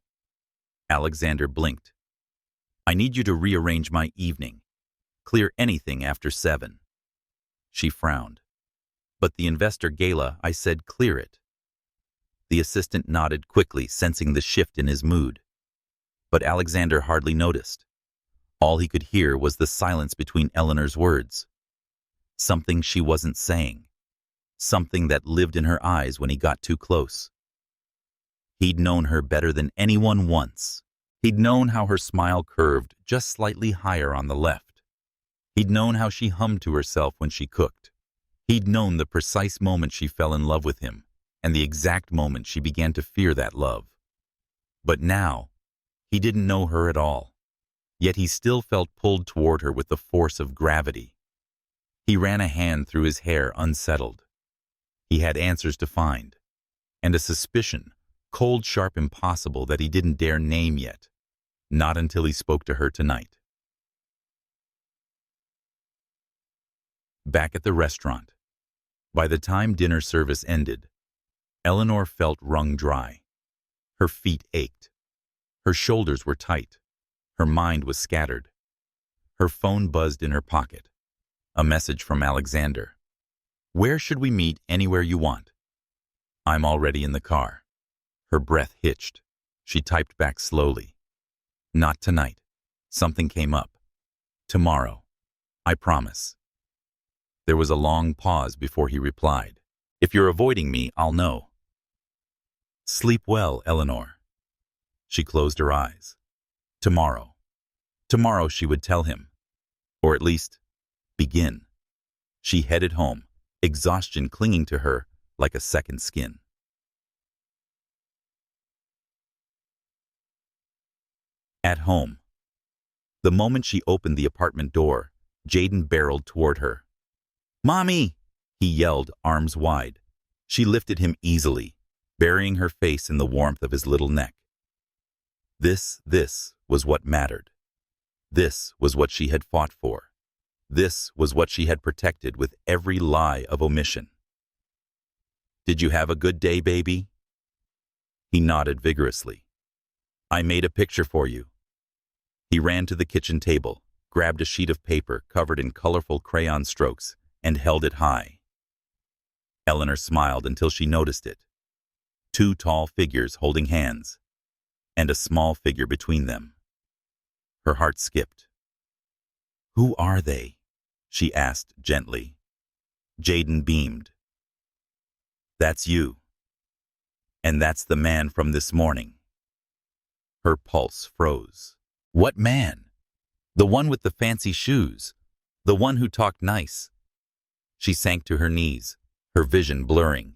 Alexander blinked. "I need you to rearrange my evening. Clear anything after 7. She frowned. "But the investor gala, I said clear it." The assistant nodded quickly, sensing the shift in his mood. But Alexander hardly noticed. All he could hear was the silence between Eleanor's words. Something she wasn't saying. Something that lived in her eyes when he got too close. He'd known her better than anyone once. He'd known how her smile curved just slightly higher on the left. He'd known how she hummed to herself when she cooked. He'd known the precise moment she fell in love with him, and the exact moment she began to fear that love. But now, he didn't know her at all. Yet he still felt pulled toward her with the force of gravity. He ran a hand through his hair, unsettled. He had answers to find, and a suspicion, cold, sharp, impossible, that he didn't dare name yet. Not until he spoke to her tonight. Back at the restaurant. By the time dinner service ended, Eleanor felt wrung dry. Her feet ached. Her shoulders were tight. Her mind was scattered. Her phone buzzed in her pocket. A message from Alexander. "Where should we meet? Anywhere you want." "I'm already in the car." Her breath hitched. She typed back slowly. "Not tonight. Something came up. Tomorrow. I promise." There was a long pause before he replied. "If you're avoiding me, I'll know." "Sleep well, Eleanor." She closed her eyes. Tomorrow. Tomorrow she would tell him. Or at least, begin. She headed home, exhaustion clinging to her like a second skin. At home. The moment she opened the apartment door, Jaden barreled toward her. "Mommy!" he yelled, arms wide. She lifted him easily, burying her face in the warmth of his little neck. This was what mattered. This was what she had fought for. This was what she had protected with every lie of omission. "Did you have a good day, baby?" He nodded vigorously. "I made a picture for you." He ran to the kitchen table, grabbed a sheet of paper covered in colorful crayon strokes, and held it high. Eleanor smiled until she noticed it. 2 tall figures holding hands, and a small figure between them. Her heart skipped. "Who are they?" she asked gently. Jaden beamed. That's you. And that's the man from this morning. Her pulse froze. What man? The one with the fancy shoes. The one who talked nice. She sank to her knees, her vision blurring.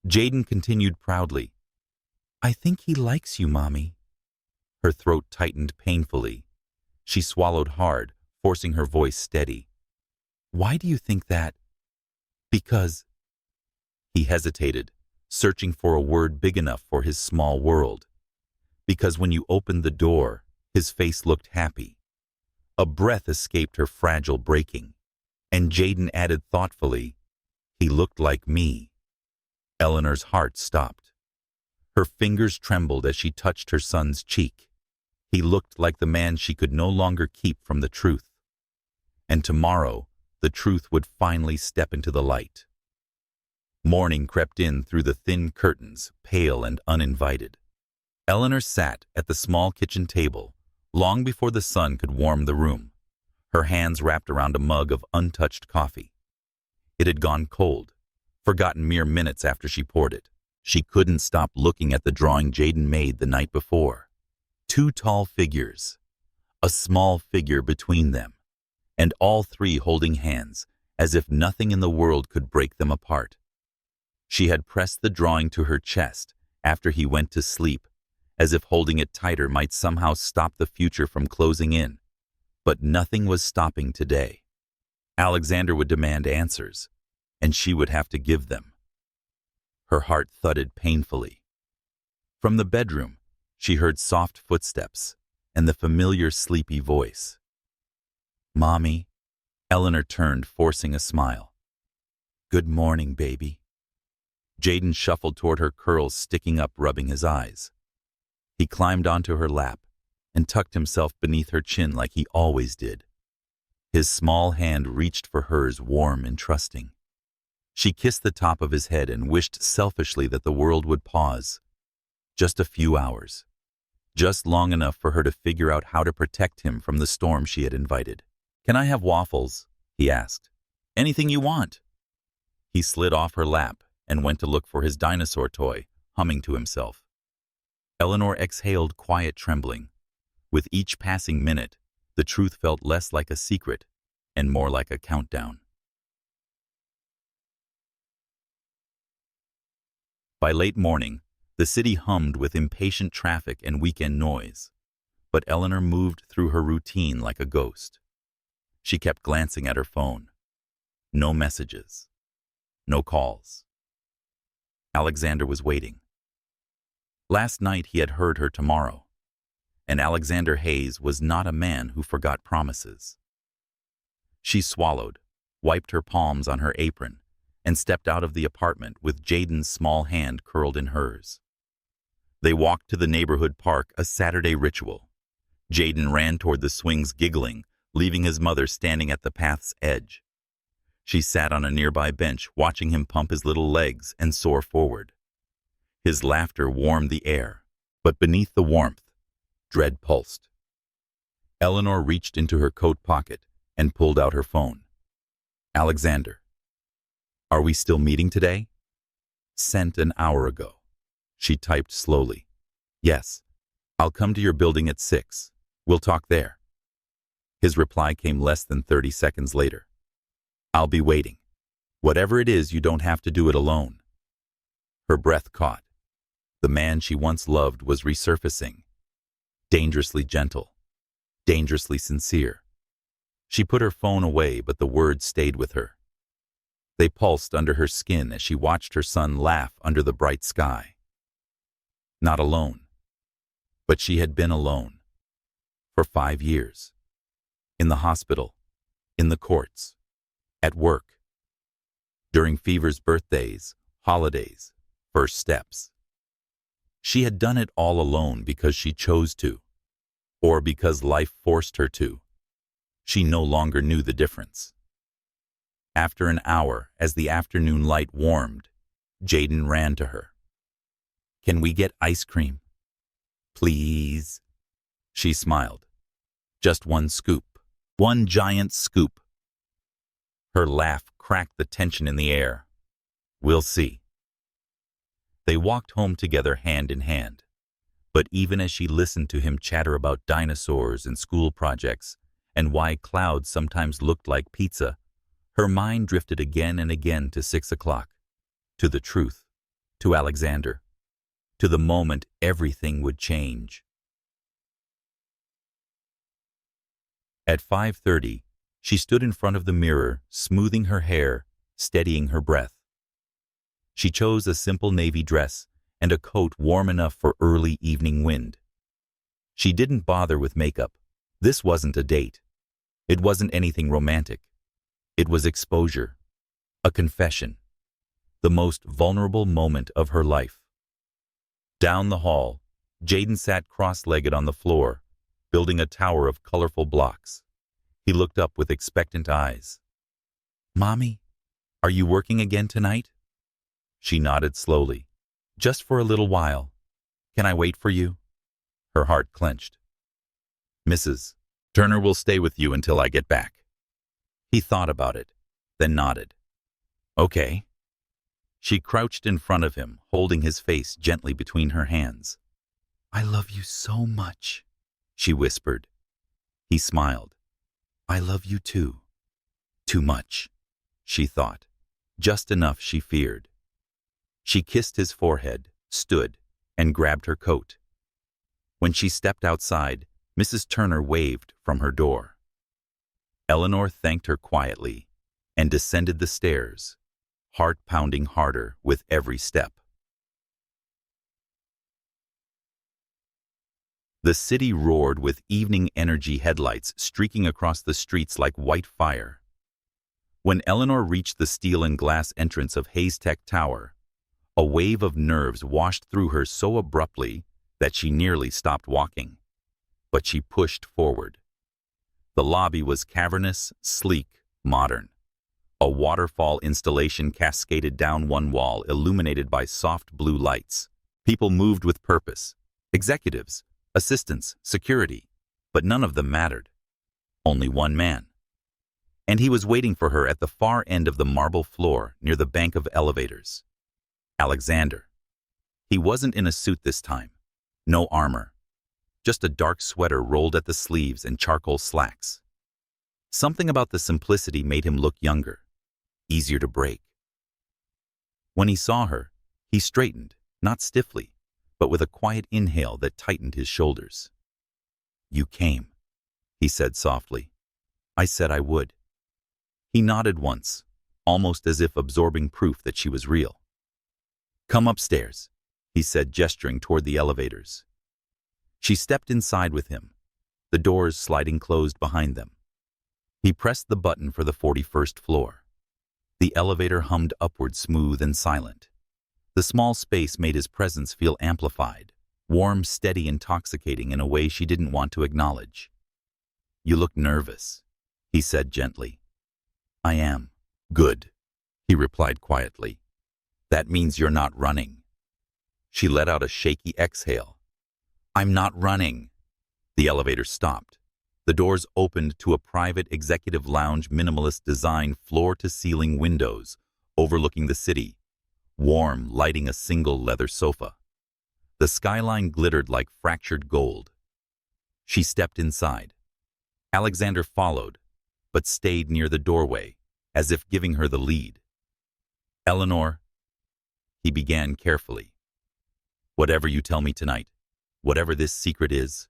Jaden continued proudly. I think he likes you, Mommy. Her throat tightened painfully. She swallowed hard, forcing her voice steady. Why do you think that? Because... He hesitated, searching for a word big enough for his small world. Because when you opened the door, his face looked happy. A breath escaped her fragile breaking, and Jaden added thoughtfully, he looked like me. Eleanor's heart stopped. Her fingers trembled as she touched her son's cheek. He looked like the man she could no longer keep from the truth. And tomorrow, the truth would finally step into the light. Morning crept in through the thin curtains, pale and uninvited. Eleanor sat at the small kitchen table, long before the sun could warm the room, her hands wrapped around a mug of untouched coffee. It had gone cold, forgotten mere minutes after she poured it. She couldn't stop looking at the drawing Jaden made the night before. Two tall figures, a small figure between them, and all three holding hands, as if nothing in the world could break them apart. She had pressed the drawing to her chest after he went to sleep, as if holding it tighter might somehow stop the future from closing in. But nothing was stopping today. Alexander would demand answers, and she would have to give them. Her heart thudded painfully. From the bedroom, she heard soft footsteps and the familiar sleepy voice. Mommy, Eleanor turned, forcing a smile. Good morning, baby. Jaden shuffled toward her, curls sticking up, rubbing his eyes. He climbed onto her lap and tucked himself beneath her chin like he always did. His small hand reached for hers, warm and trusting. She kissed the top of his head and wished selfishly that the world would pause. Just a few hours. Just long enough for her to figure out how to protect him from the storm she had invited. Can I have waffles? He asked. Anything you want. He slid off her lap and went to look for his dinosaur toy, humming to himself. Eleanor exhaled, quiet trembling. With each passing minute, the truth felt less like a secret and more like a countdown. By late morning, the city hummed with impatient traffic and weekend noise, but Eleanor moved through her routine like a ghost. She kept glancing at her phone. No messages. No calls. Alexander was waiting. Last night he had heard her tomorrow, and Alexander Hayes was not a man who forgot promises. She swallowed, wiped her palms on her apron, and stepped out of the apartment with Jaden's small hand curled in hers. They walked to the neighborhood park, a Saturday ritual. Jaden ran toward the swings giggling, leaving his mother standing at the path's edge. She sat on a nearby bench, watching him pump his little legs and soar forward. His laughter warmed the air, but beneath the warmth, dread pulsed. Eleanor reached into her coat pocket and pulled out her phone. Alexander. Are we still meeting today? Sent an hour ago. She typed slowly. Yes. I'll come to your building at 6. We'll talk there. His reply came less than 30 seconds later. I'll be waiting. Whatever it is, you don't have to do it alone. Her breath caught. The man she once loved was resurfacing. Dangerously gentle. Dangerously sincere. She put her phone away, but the words stayed with her. They pulsed under her skin as she watched her son laugh under the bright sky. Not alone. But she had been alone. For 5 years. In the hospital. In the courts. At work. During Fever's birthdays, holidays, first steps. She had done it all alone because she chose to, or because life forced her to. She no longer knew the difference. After an hour, as the afternoon light warmed, Jaden ran to her. Can we get ice cream? Please. She smiled. Just one scoop. One giant scoop. Her laugh cracked the tension in the air. "We'll see." They walked home together hand in hand. But even as she listened to him chatter about dinosaurs and school projects and why clouds sometimes looked like pizza, her mind drifted again and again to 6 o'clock, to the truth, to Alexander, to the moment everything would change. At 5:30, she stood in front of the mirror, smoothing her hair, steadying her breath. She chose a simple navy dress and a coat warm enough for early evening wind. She didn't bother with makeup. This wasn't a date. It wasn't anything romantic. It was exposure, a confession, the most vulnerable moment of her life. Down the hall, Jaden sat cross-legged on the floor, building a tower of colorful blocks. He looked up with expectant eyes. "Mommy, are you working again tonight?" She nodded slowly. "Just for a little while. Can I wait for you?" Her heart clenched. "Mrs. Turner will stay with you until I get back." He thought about it, then nodded. "Okay." She crouched in front of him, holding his face gently between her hands. "I love you so much," she whispered. He smiled. "I love you too." Too much, she thought. Just enough she feared. She kissed his forehead, stood, and grabbed her coat. When she stepped outside, Mrs. Turner waved from her door. Eleanor thanked her quietly and descended the stairs, heart pounding harder with every step. The city roared with evening energy headlights streaking across the streets like white fire. When Eleanor reached the steel and glass entrance of Hayes Tech Tower, a wave of nerves washed through her so abruptly that she nearly stopped walking. But she pushed forward. The lobby was cavernous, sleek, modern. A waterfall installation cascaded down one wall, illuminated by soft blue lights. People moved with purpose. Executives, assistants, security. But none of them mattered. Only one man. And he was waiting for her at the far end of the marble floor near the bank of elevators. Alexander. He wasn't in a suit this time. No armor. Just a dark sweater rolled at the sleeves and charcoal slacks. Something about the simplicity made him look younger, easier to break. When he saw her, he straightened, not stiffly, but with a quiet inhale that tightened his shoulders. "You came," he said softly. "I said I would." He nodded once, almost as if absorbing proof that she was real. "Come upstairs," he said, gesturing toward the elevators. She stepped inside with him, the doors sliding closed behind them. He pressed the button for the 41st floor. The elevator hummed upward, smooth and silent. The small space made his presence feel amplified, warm, steady, intoxicating in a way she didn't want to acknowledge. "You look nervous," he said gently. "I am." "Good," he replied quietly. "That means you're not running." She let out a shaky exhale. "I'm not running." The elevator stopped. The doors opened to a private executive lounge, minimalist design, floor-to-ceiling windows, overlooking the city, warm, lighting a single leather sofa. The skyline glittered like fractured gold. She stepped inside. Alexander followed, but stayed near the doorway, as if giving her the lead. "Eleanor," he began carefully, "whatever you tell me tonight, whatever this secret is,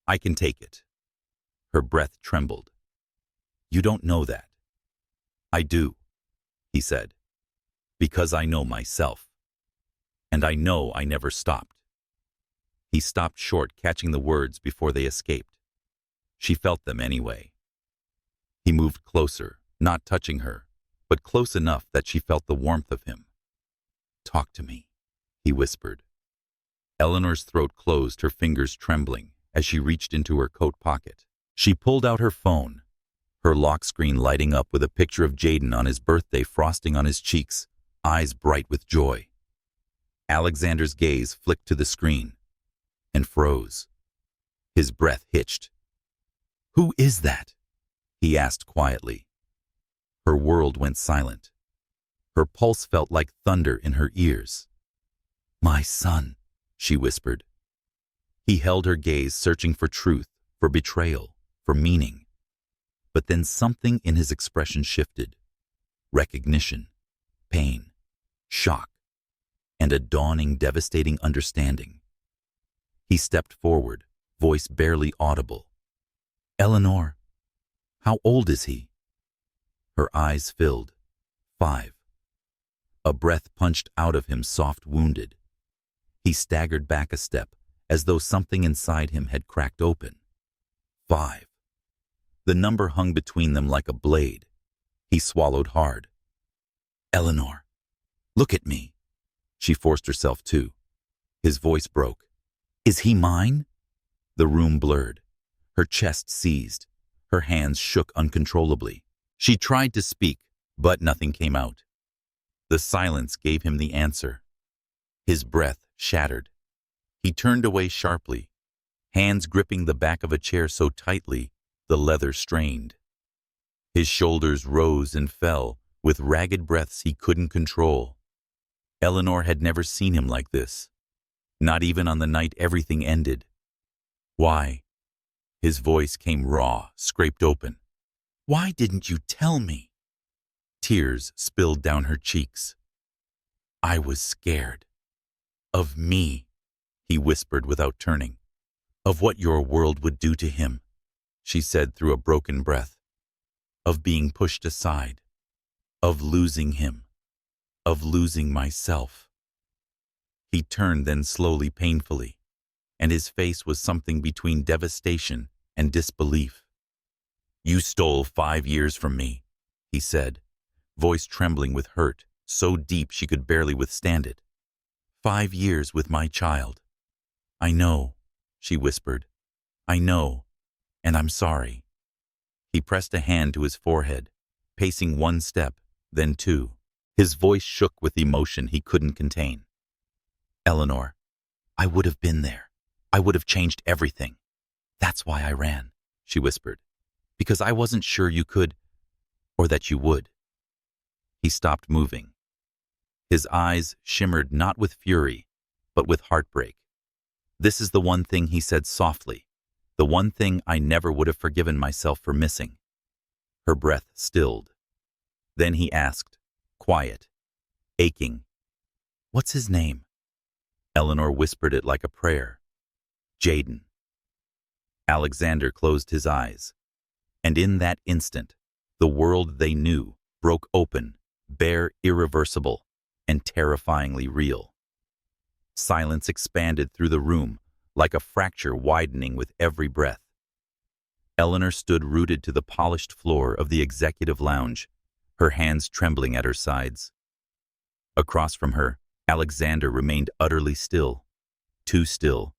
I can take it." Her breath trembled. "You don't know that." "I do," he said, "because I know myself. And I know I never stopped." He stopped short, catching the words before they escaped. She felt them anyway. He moved closer, not touching her, but close enough that she felt the warmth of him. "Talk to me," he whispered. Eleanor's throat closed, her fingers trembling, as she reached into her coat pocket. She pulled out her phone, her lock screen lighting up with a picture of Jaden on his birthday, frosting on his cheeks, eyes bright with joy. Alexander's gaze flicked to the screen and froze. His breath hitched. "Who is that?" he asked quietly. Her world went silent. Her pulse felt like thunder in her ears. "My son," she whispered. He held her gaze, searching for truth, for betrayal, for meaning. But then something in his expression shifted. Recognition, pain, shock, and a dawning, devastating understanding. He stepped forward, voice barely audible. "Eleanor, how old is he?" Her eyes filled. 5. A breath punched out of him, soft, wounded. He staggered back a step, as though something inside him had cracked open. 5. The number hung between them like a blade. He swallowed hard. "Eleanor, look at me." She forced herself to. His voice broke. "Is he mine?" The room blurred. Her chest seized. Her hands shook uncontrollably. She tried to speak, but nothing came out. The silence gave him the answer. His breath shattered. He turned away sharply, hands gripping the back of a chair so tightly the leather strained. His shoulders rose and fell with ragged breaths he couldn't control. Eleanor had never seen him like this, not even on the night everything ended. "Why?" His voice came raw, scraped open. "Why didn't you tell me?" Tears spilled down her cheeks. "I was scared. Of me," he whispered without turning. "Of what your world would do to him," she said through a broken breath. "Of being pushed aside. Of losing him. Of losing myself." He turned then slowly, painfully, and his face was something between devastation and disbelief. "You stole 5 years from me," he said, voice trembling with hurt, so deep she could barely withstand it. 5 years with my child." "I know," she whispered. "I know, and I'm sorry." He pressed a hand to his forehead, pacing 1 step, then 2. His voice shook with emotion he couldn't contain. "Eleanor, I would have been there. I would have changed everything. That's why I ran," she whispered. "Because I wasn't sure you could, or that you would." He stopped moving. His eyes shimmered not with fury, but with heartbreak. "This is the one thing," he said softly, "the one thing I never would have forgiven myself for missing." Her breath stilled. Then he asked, quiet, aching, "What's his name?" Eleanor whispered it like a prayer. "Jaden." Alexander closed his eyes, and in that instant, the world they knew broke open, bare, irreversible, and terrifyingly real. Silence expanded through the room, like a fracture widening with every breath. Eleanor stood rooted to the polished floor of the executive lounge, her hands trembling at her sides. Across from her, Alexander remained utterly still, too still,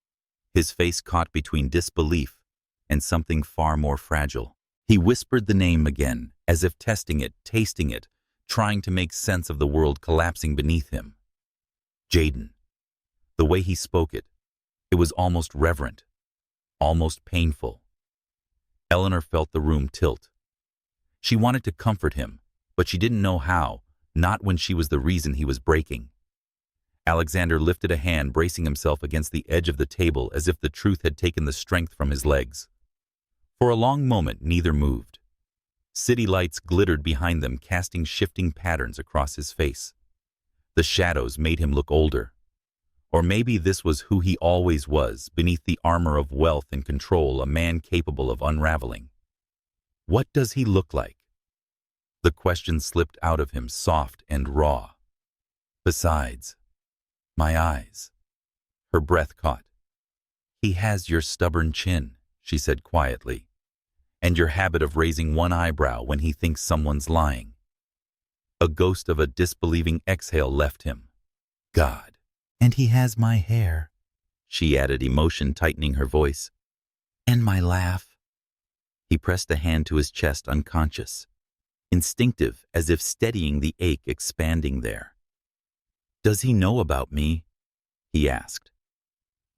his face caught between disbelief and something far more fragile. He whispered the name again, as if testing it, tasting it, trying to make sense of the world collapsing beneath him. "Jaden." The way he spoke it, it was almost reverent, almost painful. Eleanor felt the room tilt. She wanted to comfort him, but she didn't know how, not when she was the reason he was breaking. Alexander lifted a hand, bracing himself against the edge of the table as if the truth had taken the strength from his legs. For a long moment, neither moved. City lights glittered behind them, casting shifting patterns across his face. The shadows made him look older. Or maybe this was who he always was, beneath the armor of wealth and control, a man capable of unraveling. What does he look like? The question slipped out of him, soft and raw. "Besides, my eyes." Her breath caught. "He has your stubborn chin," she said quietly, "and your habit of raising one eyebrow when he thinks someone's lying." A ghost of a disbelieving exhale left him. "God. And he has my hair," she added, emotion tightening her voice. "And my laugh." He pressed a hand to his chest, unconscious, instinctive, as if steadying the ache expanding there. "Does he know about me?" he asked.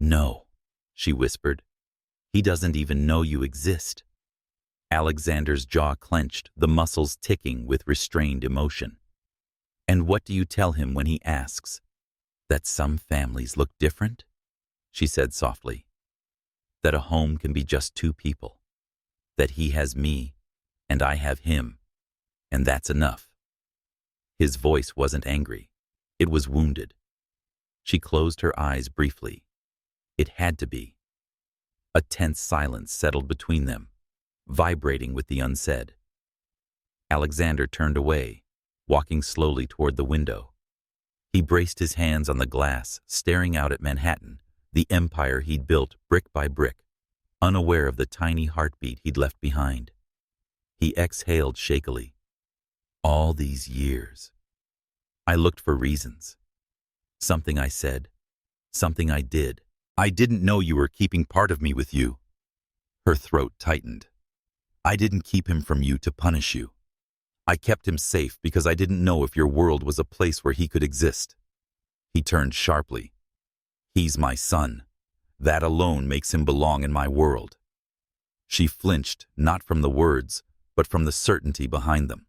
"No," she whispered. "He doesn't even know you exist." Alexander's jaw clenched, the muscles ticking with restrained emotion. "And what do you tell him when he asks?" "That some families look different," she said softly. "That a home can be just two people. That he has me, and I have him, and that's enough." His voice wasn't angry. It was wounded. She closed her eyes briefly. It had to be. A tense silence settled between them, vibrating with the unsaid. Alexander turned away, walking slowly toward the window. He braced his hands on the glass, staring out at Manhattan, the empire he'd built brick by brick, unaware of the tiny heartbeat he'd left behind. He exhaled shakily. "All these years. I looked for reasons. Something I said, something I did. I didn't know you were keeping part of me with you." Her throat tightened. "I didn't keep him from you to punish you. I kept him safe because I didn't know if your world was a place where he could exist." He turned sharply. "He's my son. That alone makes him belong in my world." She flinched, not from the words, but from the certainty behind them.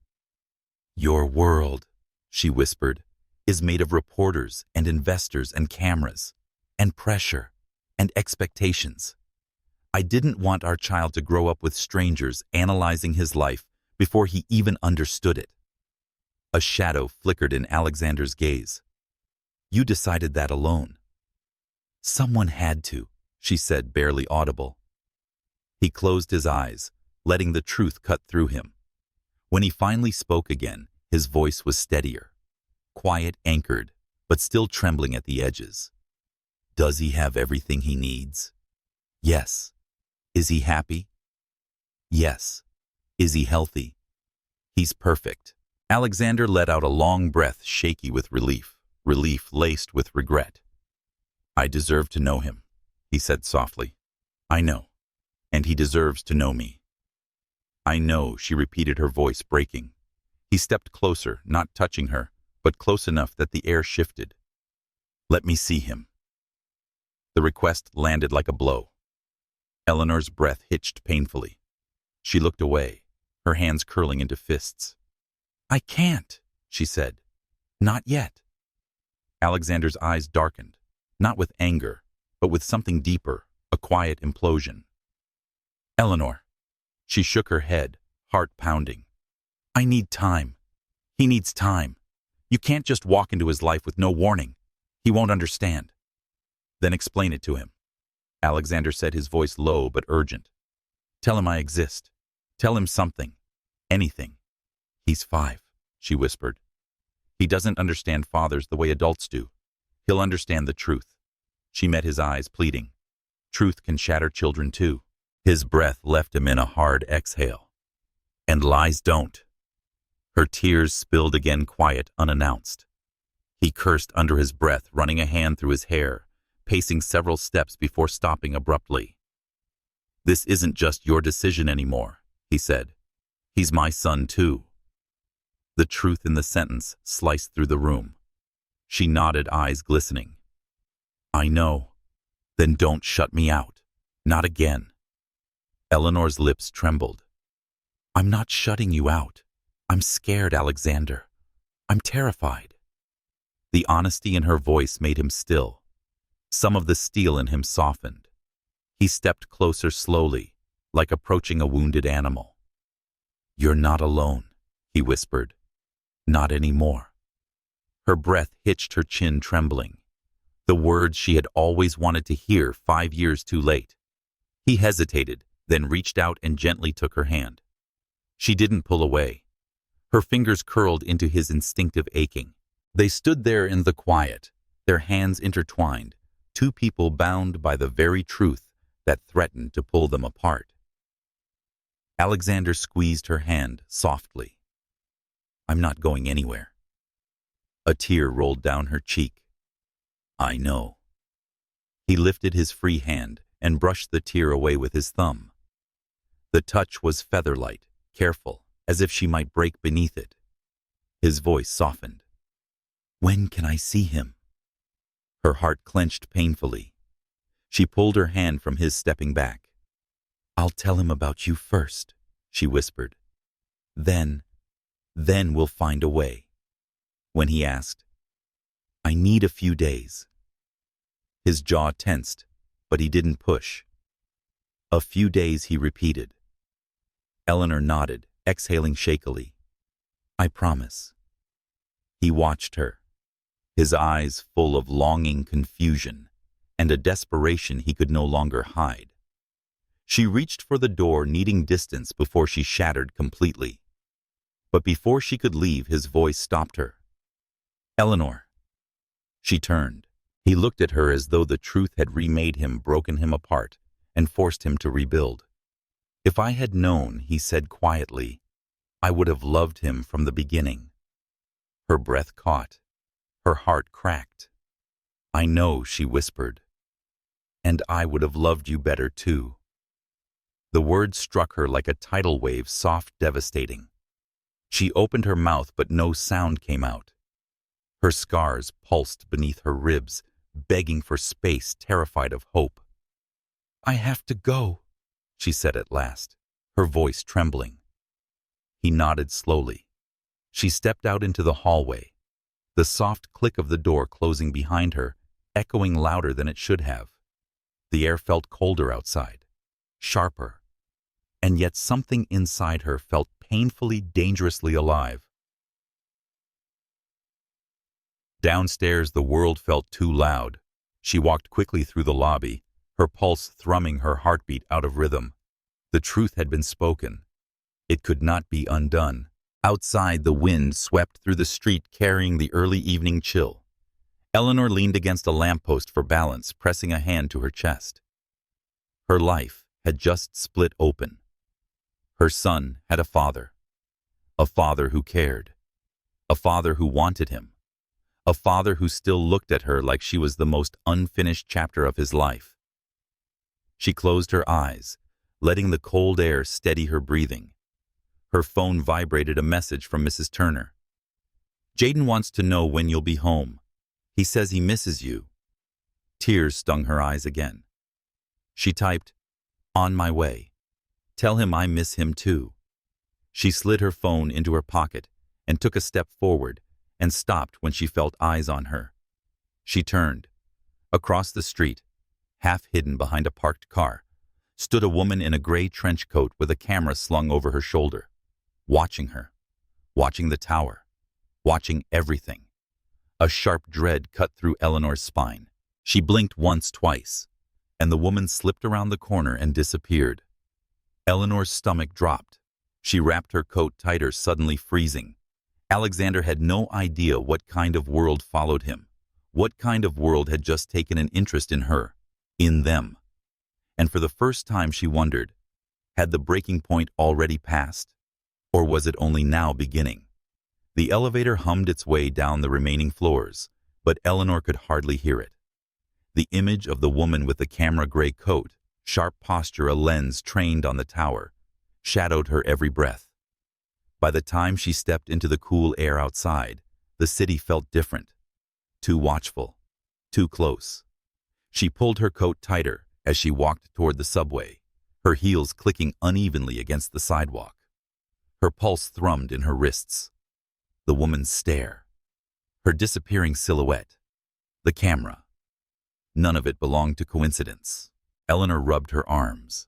"Your world," she whispered, "is made of reporters and investors and cameras, and pressure, and expectations. I didn't want our child to grow up with strangers analyzing his life before he even understood it." A shadow flickered in Alexander's gaze. "You decided that alone." "Someone had to," she said, barely audible. He closed his eyes, letting the truth cut through him. When he finally spoke again, his voice was steadier, quiet, anchored, but still trembling at the edges. "Does he have everything he needs?" "Yes." "Is he happy?" "Yes." "Is he healthy?" "He's perfect." Alexander let out a long breath, shaky with relief laced with regret. "I deserve to know him," he said softly. "I know. And he deserves to know me." "I know," she repeated, her voice breaking. He stepped closer, not touching her, but close enough that the air shifted. "Let me see him." The request landed like a blow. Eleanor's breath hitched painfully. She looked away, her hands curling into fists. "I can't," she said. "Not yet." Alexander's eyes darkened, not with anger, but with something deeper, a quiet implosion. "Eleanor." She shook her head, heart pounding. "I need time. He needs time. You can't just walk into his life with no warning. He won't understand." "Then explain it to him." Alexander said, his voice low but urgent. "Tell him I exist. Tell him something. Anything." "He's 5, she whispered. "He doesn't understand fathers the way adults do. He'll understand the truth." She met his eyes, pleading. "Truth can shatter children too." His breath left him in a hard exhale. "And lies don't." Her tears spilled again, quiet, unannounced. He cursed under his breath, running a hand through his hair, pacing several steps before stopping abruptly. "This isn't just your decision anymore," he said. "He's my son too." The truth in the sentence sliced through the room. She nodded, eyes glistening. "I know. Then don't shut me out. Not again." Eleanor's lips trembled. "I'm not shutting you out. I'm scared, Alexander. I'm terrified." The honesty in her voice made him still. Some of the steel in him softened. He stepped closer slowly, like approaching a wounded animal. "You're not alone," he whispered. "Not anymore." Her breath hitched, her chin trembling. The words she had always wanted to hear 5 years too late. He hesitated, then reached out and gently took her hand. She didn't pull away. Her fingers curled into his instinctive aching. They stood there in the quiet, their hands intertwined, two people bound by the very truth that threatened to pull them apart. Alexander squeezed her hand softly. "I'm not going anywhere." A tear rolled down her cheek. "I know." He lifted his free hand and brushed the tear away with his thumb. The touch was feather-light, careful, as if she might break beneath it. His voice softened. "When can I see him?" Her heart clenched painfully. She pulled her hand from his, stepping back. "I'll tell him about you first," she whispered. Then we'll find a way. When he asked, I need a few days. His jaw tensed, but he didn't push. A few days, he repeated. Eleanor nodded, exhaling shakily. I promise. He watched her, his eyes full of longing confusion and a desperation he could no longer hide. She reached for the door, needing distance before she shattered completely. But before she could leave, his voice stopped her. Eleanor. She turned. He looked at her as though the truth had remade him, broken him apart, and forced him to rebuild. If I had known, he said quietly, I would have loved him from the beginning. Her breath caught. Her heart cracked. I know, she whispered. And I would have loved you better too. The words struck her like a tidal wave, soft, devastating. She opened her mouth, but no sound came out. Her scars pulsed beneath her ribs, begging for space, terrified of hope. I have to go, she said at last, her voice trembling. He nodded slowly. She stepped out into the hallway, the soft click of the door closing behind her, echoing louder than it should have. The air felt colder outside, sharper, and yet something inside her felt painfully, dangerously alive. Downstairs, the world felt too loud. She walked quickly through the lobby, her pulse thrumming, her heartbeat out of rhythm. The truth had been spoken. It could not be undone. Outside, the wind swept through the street, carrying the early evening chill. Eleanor leaned against a lamppost for balance, pressing a hand to her chest. Her life had just split open. Her son had a father who cared, a father who wanted him, a father who still looked at her like she was the most unfinished chapter of his life. She closed her eyes, letting the cold air steady her breathing. Her phone vibrated, a message from Mrs. Turner. Jaden wants to know when you'll be home. He says he misses you. Tears stung her eyes again. She typed, on my way. Tell him I miss him too. She slid her phone into her pocket and took a step forward, and stopped when she felt eyes on her. She turned. Across the street, half hidden behind a parked car, stood a woman in a gray trench coat with a camera slung over her shoulder, watching her, watching the tower, watching everything. A sharp dread cut through Eleanor's spine. She blinked once, twice, and the woman slipped around the corner and disappeared. Eleanor's stomach dropped. She wrapped her coat tighter, suddenly freezing. Alexander had no idea what kind of world followed him, what kind of world had just taken an interest in her, in them. And for the first time she wondered, had the breaking point already passed? Or was it only now beginning? The elevator hummed its way down the remaining floors, but Eleanor could hardly hear it. The image of the woman with the camera gray coat, sharp posture, a lens trained on the tower, shadowed her every breath. By the time she stepped into the cool air outside, the city felt different. Too watchful, too close. She pulled her coat tighter as she walked toward the subway, her heels clicking unevenly against the sidewalk. Her pulse thrummed in her wrists. The woman's stare, her disappearing silhouette, the camera. None of it belonged to coincidence. Eleanor rubbed her arms,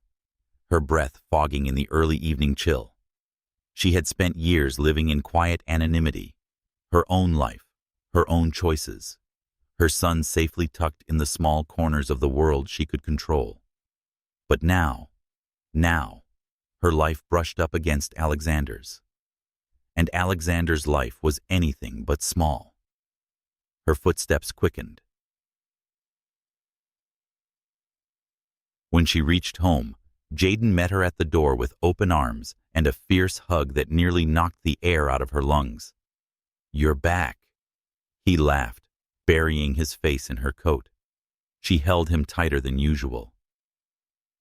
her breath fogging in the early evening chill. She had spent years living in quiet anonymity, her own life, her own choices, her son safely tucked in the small corners of the world she could control. But now, her life brushed up against Alexander's. And Alexander's life was anything but small. Her footsteps quickened. When she reached home, Jaden met her at the door with open arms and a fierce hug that nearly knocked the air out of her lungs. You're back. He laughed, burying his face in her coat. She held him tighter than usual.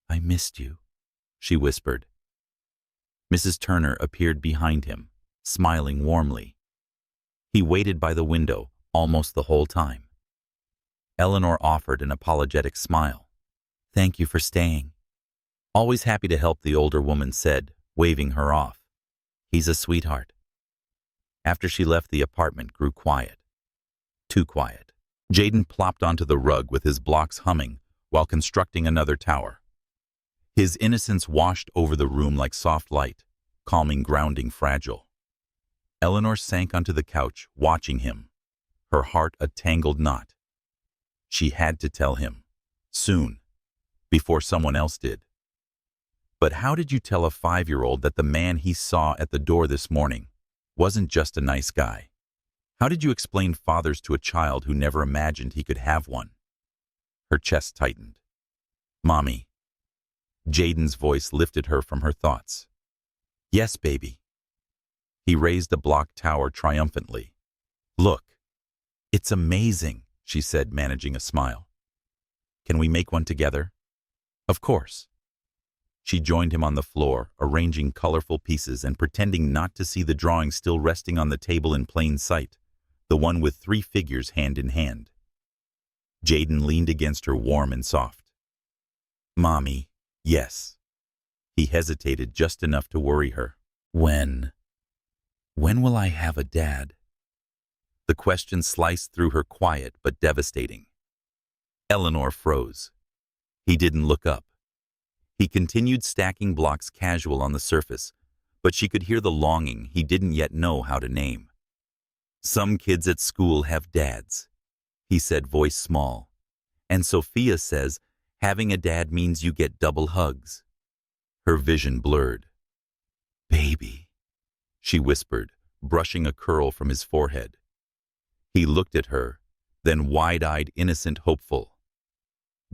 I missed you, she whispered. Mrs. Turner appeared behind him, smiling warmly. He waited by the window almost the whole time. Eleanor offered an apologetic smile. Thank you for staying. Always happy to help, the older woman said, waving her off. He's a sweetheart. After she left, the apartment grew quiet. Too quiet. Jaden plopped onto the rug with his blocks humming while constructing another tower. His innocence washed over the room like soft light, calming, grounding, fragile. Eleanor sank onto the couch, watching him, her heart a tangled knot. She had to tell him, soon, before someone else did. But how did you tell a 5-year-old that the man he saw at the door this morning wasn't just a nice guy? How did you explain fathers to a child who never imagined he could have one? Her chest tightened. Mommy. Jaden's voice lifted her from her thoughts. Yes, baby. He raised the block tower triumphantly. Look, it's amazing, she said, managing a smile. Can we make one together? Of course. She joined him on the floor, arranging colorful pieces and pretending not to see the drawing still resting on the table in plain sight, the one with 3 figures hand in hand. Jaden leaned against her, warm and soft. Mommy, yes. He hesitated just enough to worry her. When will I have a dad? The question sliced through her, quiet but devastating. Eleanor froze. He didn't look up. He continued stacking blocks casual on the surface, but she could hear the longing he didn't yet know how to name. Some kids at school have dads, he said, voice small. And Sophia says having a dad means you get double hugs. Her vision blurred. Baby, she whispered, brushing a curl from his forehead. He looked at her, then wide-eyed, innocent, hopeful.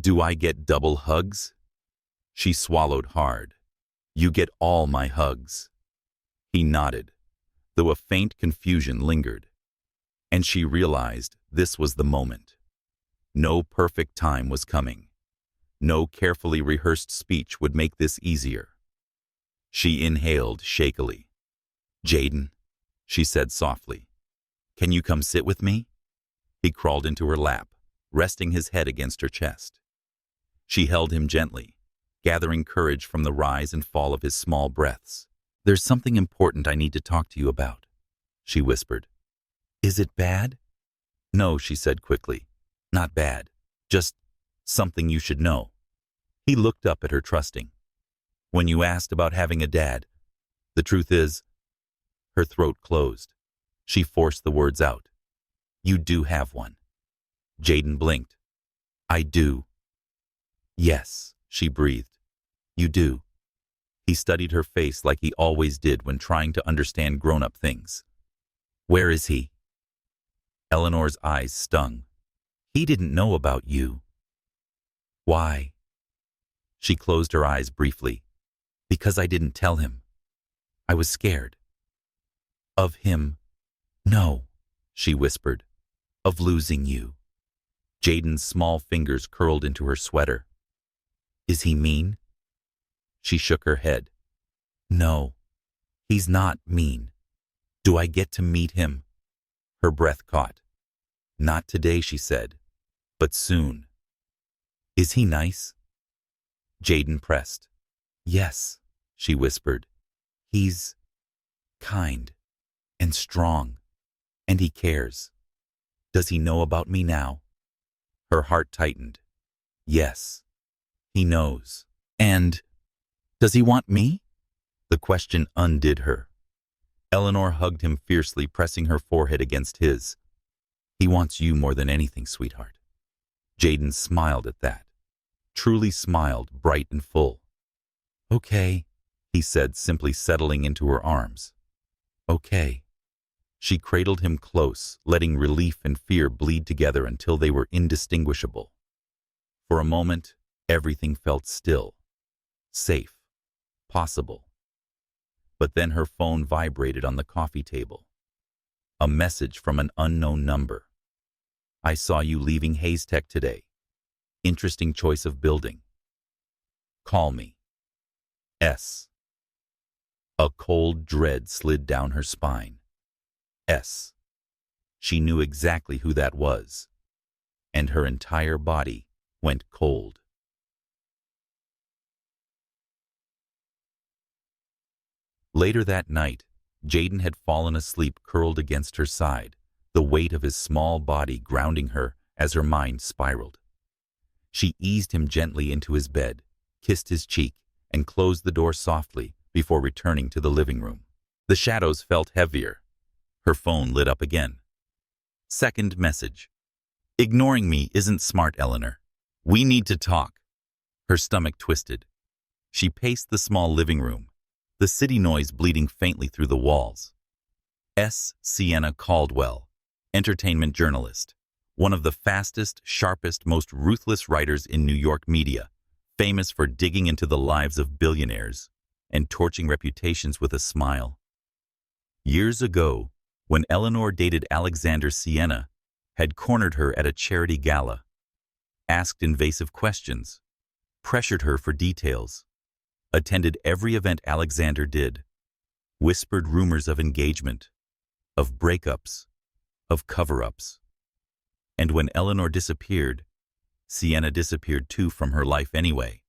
Do I get double hugs? She swallowed hard. You get all my hugs. He nodded, though a faint confusion lingered. And she realized this was the moment. No perfect time was coming. No carefully rehearsed speech would make this easier. She inhaled shakily. Jaden, she said softly, can you come sit with me? He crawled into her lap, resting his head against her chest. She held him gently, gathering courage from the rise and fall of his small breaths. There's something important I need to talk to you about, she whispered. Is it bad? No, she said quickly. Not bad. Just something you should know. He looked up at her, trusting. When you asked about having a dad, the truth is, her throat closed. She forced the words out. You do have one. Jaden blinked. I do. Yes, she breathed. You do. He studied her face like he always did when trying to understand grown-up things. Where is he? Eleanor's eyes stung. He didn't know about you. Why? She closed her eyes briefly. Because I didn't tell him. I was scared. Of him? No, she whispered. Of losing you. Jaden's small fingers curled into her sweater. Is he mean? She shook her head. No, he's not mean. Do I get to meet him? Her breath caught. Not today, she said, but soon. Is he nice? Jaden pressed. Yes, she whispered. He's kind and strong, and he cares. Does he know about me now? Her heart tightened. Yes, he knows. And does he want me? The question undid her. Eleanor hugged him fiercely, pressing her forehead against his. He wants you more than anything, sweetheart. Jaden smiled at that. Truly smiled, bright and full. Okay, he said, simply settling into her arms. Okay. She cradled him close, letting relief and fear bleed together until they were indistinguishable. For a moment, everything felt still, safe, possible. But then her phone vibrated on the coffee table. A message from an unknown number. I saw you leaving Hayes Tech today. Interesting choice of building. Call me. S. A cold dread slid down her spine. S. She knew exactly who that was, and her entire body went cold. Later that night, Jaden had fallen asleep curled against her side, the weight of his small body grounding her as her mind spiraled. She eased him gently into his bed, kissed his cheek, and closed the door softly before returning to the living room. The shadows felt heavier. Her phone lit up again. Second message. Ignoring me isn't smart, Eleanor. We need to talk. Her stomach twisted. She paced the small living room, the city noise bleeding faintly through the walls. Sienna Caldwell, entertainment journalist, one of the fastest, sharpest, most ruthless writers in New York media, famous for digging into the lives of billionaires and torching reputations with a smile. Years ago, when Eleanor dated Alexander, Sienna had cornered her at a charity gala, asked invasive questions, pressured her for details, attended every event Alexander did, whispered rumors of engagement, of breakups, of cover-ups. And when Eleanor disappeared, Sienna disappeared too from her life anyway.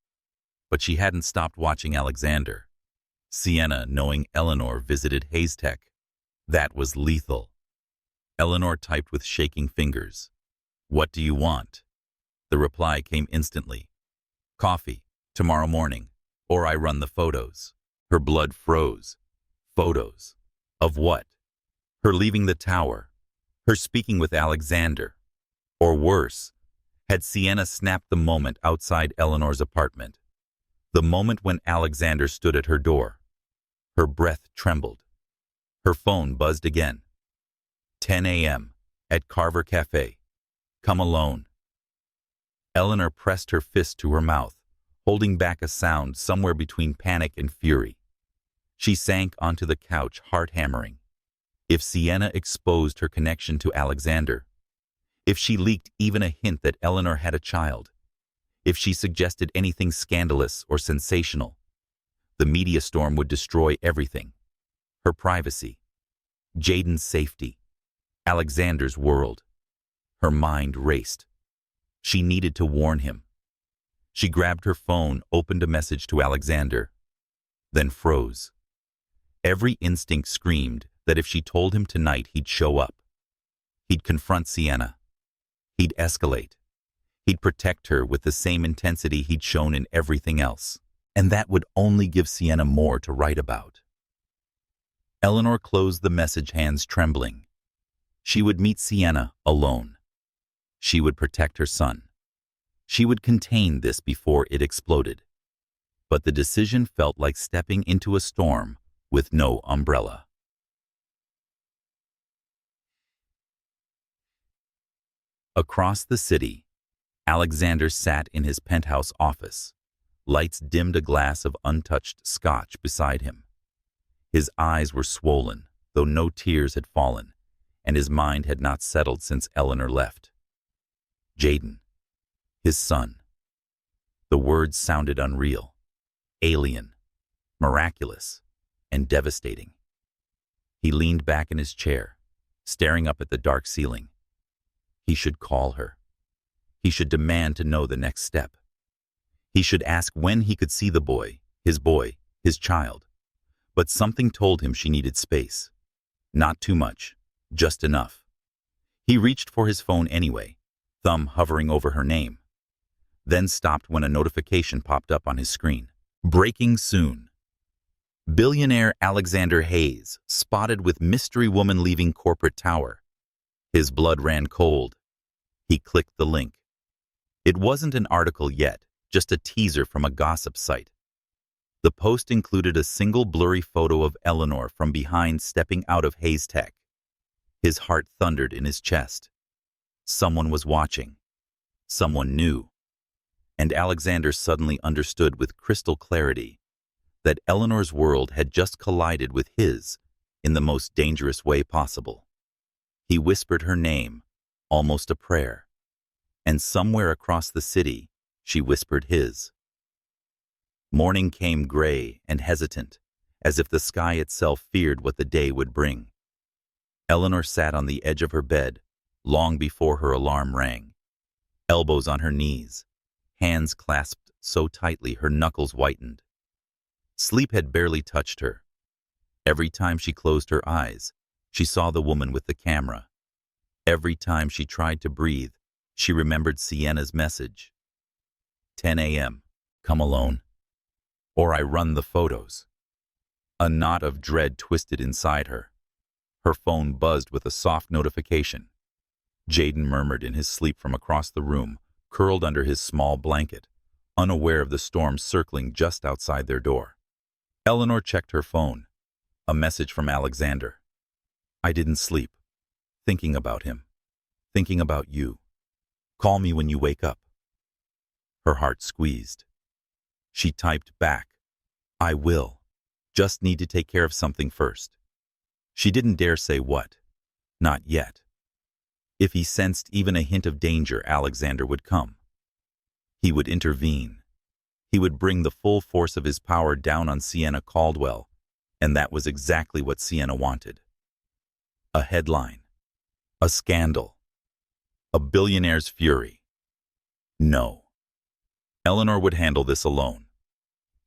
But she hadn't stopped watching Alexander. Sienna, knowing Eleanor visited Hayes Tech, that was lethal. Eleanor typed with shaking fingers. "What do you want?" The reply came instantly. "Coffee, tomorrow morning, or I run the photos." Her blood froze. Photos. Of what? Her leaving the tower. Her speaking with Alexander. Or worse, had Sienna snapped the moment outside Eleanor's apartment? The moment when Alexander stood at her door. Her breath trembled. Her phone buzzed again. 10 a.m. at Carver Cafe. Come alone. Eleanor pressed her fist to her mouth, holding back a sound somewhere between panic and fury. She sank onto the couch, heart hammering. If Sienna exposed her connection to Alexander, if she leaked even a hint that Eleanor had a child, if she suggested anything scandalous or sensational, the media storm would destroy everything. Her privacy, Jaden's safety, Alexander's world. Her mind raced. She needed to warn him. She grabbed her phone, opened a message to Alexander, then froze. Every instinct screamed that if she told him tonight, he'd show up. He'd confront Sienna. He'd escalate. He'd protect her with the same intensity he'd shown in everything else. And that would only give Sienna more to write about. Eleanor closed the message, hands trembling. She would meet Sienna alone. She would protect her son. She would contain this before it exploded. But the decision felt like stepping into a storm with no umbrella. Across the city, Alexander sat in his penthouse office. Lights dimmed a glass of untouched scotch beside him. His eyes were swollen, though no tears had fallen, and his mind had not settled since Eleanor left. Jaden, his son. The words sounded unreal, alien, miraculous, and devastating. He leaned back in his chair, staring up at the dark ceiling. He should call her. He should demand to know the next step. He should ask when he could see the boy, his child. But something told him she needed space. Not too much, just enough. He reached for his phone anyway, thumb hovering over her name. Then stopped when a notification popped up on his screen. Breaking soon. Billionaire Alexander Hayes spotted with mystery woman leaving corporate tower. His blood ran cold. He clicked the link. It wasn't an article yet, just a teaser from a gossip site. The post included a single blurry photo of Eleanor from behind stepping out of Hayes Tech. His heart thundered in his chest. Someone was watching. Someone knew. And Alexander suddenly understood with crystal clarity that Eleanor's world had just collided with his in the most dangerous way possible. He whispered her name, almost a prayer. And somewhere across the city, she whispered his. Morning came gray and hesitant, as if the sky itself feared what the day would bring. Eleanor sat on the edge of her bed, long before her alarm rang. Elbows on her knees, hands clasped so tightly her knuckles whitened. Sleep had barely touched her. Every time she closed her eyes, she saw the woman with the camera. Every time she tried to breathe, she remembered Sienna's message. 10 a.m. Come alone, or I run the photos. A knot of dread twisted inside her. Her phone buzzed with a soft notification. Jaden murmured in his sleep from across the room, curled under his small blanket, unaware of the storm circling just outside their door. Eleanor checked her phone. A message from Alexander. I didn't sleep. Thinking about him. Thinking about you. Call me when you wake up. Her heart squeezed. She typed back. I will. Just need to take care of something first. She didn't dare say what. Not yet. If he sensed even a hint of danger, Alexander would come. He would intervene. He would bring the full force of his power down on Sienna Caldwell, and that was exactly what Sienna wanted. A headline. A scandal. A billionaire's fury. No. Eleanor would handle this alone.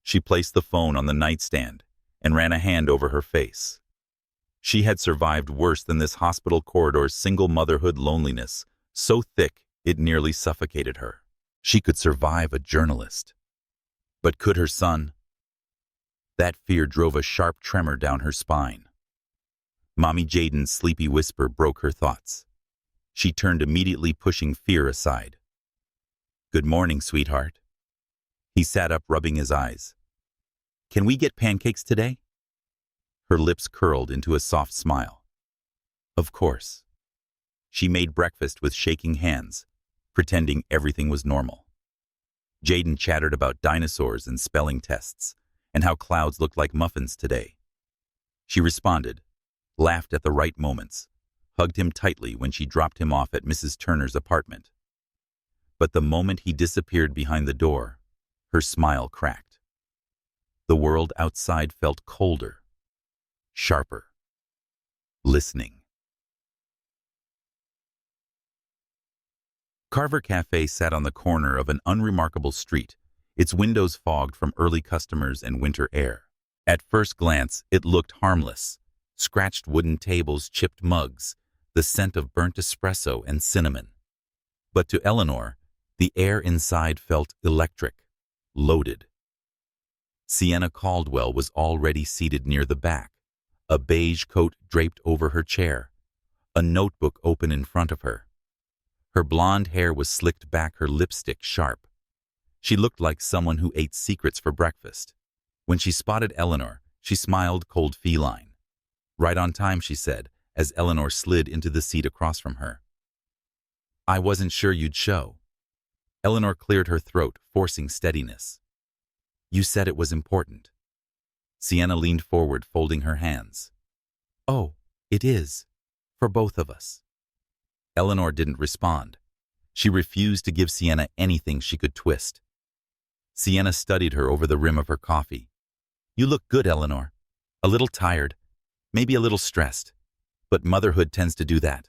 She placed the phone on the nightstand and ran a hand over her face. She had survived worse than this hospital corridor's single motherhood loneliness, so thick it nearly suffocated her. She could survive a journalist. But could her son? That fear drove a sharp tremor down her spine. Mommy Jaden's sleepy whisper broke her thoughts. She turned immediately, pushing fear aside. Good morning, sweetheart. He sat up, rubbing his eyes. Can we get pancakes today? Her lips curled into a soft smile. Of course. She made breakfast with shaking hands, pretending everything was normal. Jaden chattered about dinosaurs and spelling tests, and how clouds looked like muffins today. She responded, laughed at the right moments, hugged him tightly when she dropped him off at Mrs. Turner's apartment. But the moment he disappeared behind the door, her smile cracked. The world outside felt colder, sharper, listening. Carver Cafe sat on the corner of an unremarkable street, its windows fogged from early customers and winter air. At first glance, it looked harmless. Scratched wooden tables, chipped mugs, the scent of burnt espresso and cinnamon. But to Eleanor, the air inside felt electric, loaded. Sienna Caldwell was already seated near the back, a beige coat draped over her chair, a notebook open in front of her. Her blonde hair was slicked back, her lipstick sharp. She looked like someone who ate secrets for breakfast. When she spotted Eleanor, she smiled, cold feline. Right on time, she said, as Eleanor slid into the seat across from her. I wasn't sure you'd show. Eleanor cleared her throat, forcing steadiness. You said it was important. Sienna leaned forward, folding her hands. Oh, it is. For both of us. Eleanor didn't respond. She refused to give Sienna anything she could twist. Sienna studied her over the rim of her coffee. You look good, Eleanor. A little tired, maybe a little stressed, but motherhood tends to do that.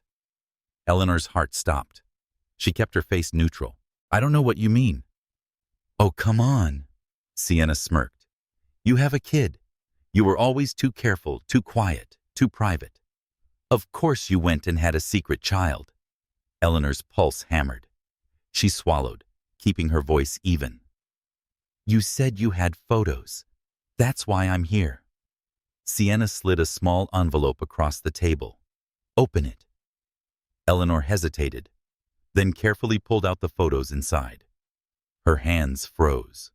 Eleanor's heart stopped. She kept her face neutral. I don't know what you mean. Oh, come on, Sienna smirked. You have a kid. You were always too careful, too quiet, too private. Of course you went and had a secret child. Eleanor's pulse hammered. She swallowed, keeping her voice even. You said you had photos. That's why I'm here. Sienna slid a small envelope across the table. Open it. Eleanor hesitated, then carefully pulled out the photos inside. Her hands froze.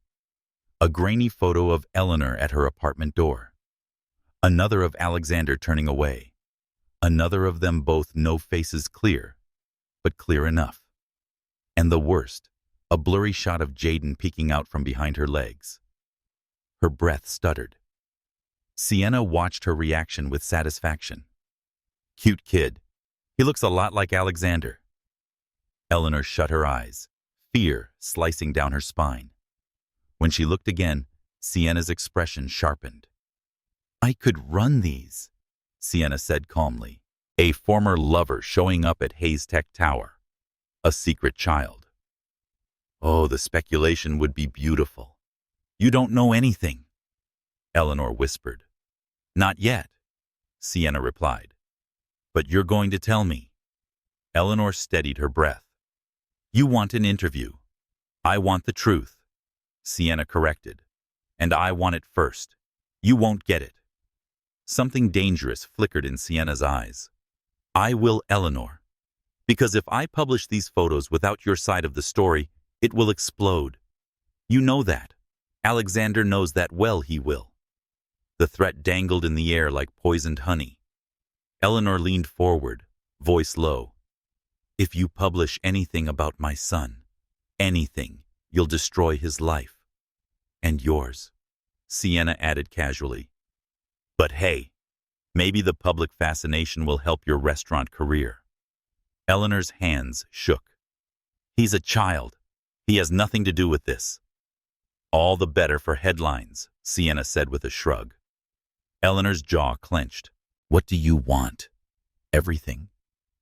A grainy photo of Eleanor at her apartment door. Another of Alexander turning away. Another of them both, no faces clear, but clear enough. And the worst, a blurry shot of Jaden peeking out from behind her legs. Her breath stuttered. Sienna watched her reaction with satisfaction. Cute kid. He looks a lot like Alexander. Eleanor shut her eyes, fear slicing down her spine. When she looked again, Sienna's expression sharpened. I could run these, Sienna said calmly. A former lover showing up at Hayes Tech Tower. A secret child. Oh, the speculation would be beautiful. You don't know anything, Eleanor whispered. Not yet, Sienna replied. But you're going to tell me. Eleanor steadied her breath. You want an interview. I want the truth, Sienna corrected. And I want it first. You won't get it. Something dangerous flickered in Sienna's eyes. I will, Eleanor. Because if I publish these photos without your side of the story, it will explode. You know that. Alexander knows that well, he will. The threat dangled in the air like poisoned honey. Eleanor leaned forward, voice low. If you publish anything about my son, anything, you'll destroy his life. And yours, Sienna added casually. But hey, maybe the public fascination will help your restaurant career. Eleanor's hands shook. He's a child. He has nothing to do with this. All the better for headlines, Sienna said with a shrug. Eleanor's jaw clenched. What do you want? Everything,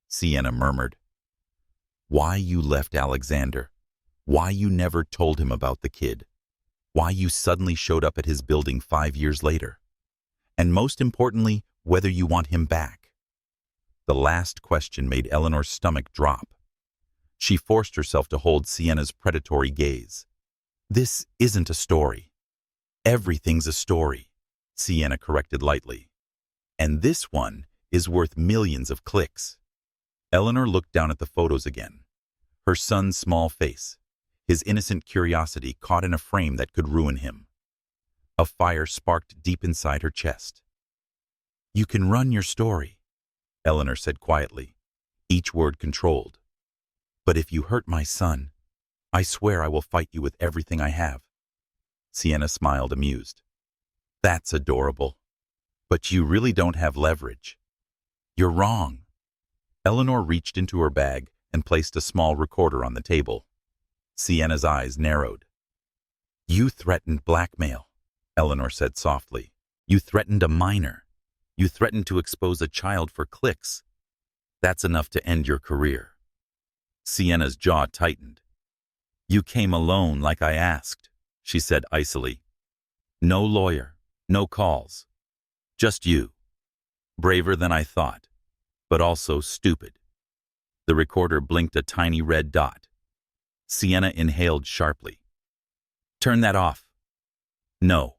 Sienna murmured. Why you left Alexander? Why you never told him about the kid? Why you suddenly showed up at his building 5 years later? And most importantly, whether you want him back. The last question made Eleanor's stomach drop. She forced herself to hold Sienna's predatory gaze. This isn't a story. Everything's a story, Sienna corrected lightly. And this one is worth millions of clicks. Eleanor looked down at the photos again. Her son's small face, his innocent curiosity caught in a frame that could ruin him. A fire sparked deep inside her chest. You can run your story, Eleanor said quietly, each word controlled. But if you hurt my son, I swear I will fight you with everything I have. Sienna smiled, amused. That's adorable. But you really don't have leverage. You're wrong. Eleanor reached into her bag and placed a small recorder on the table. Sienna's eyes narrowed. You threatened blackmail, Eleanor said softly. You threatened a minor. You threatened to expose a child for clicks. That's enough to end your career. Sienna's jaw tightened. You came alone like I asked, she said icily. No lawyer, no calls. Just you. Braver than I thought, but also stupid. The recorder blinked a tiny red dot. Sienna inhaled sharply. Turn that off. No,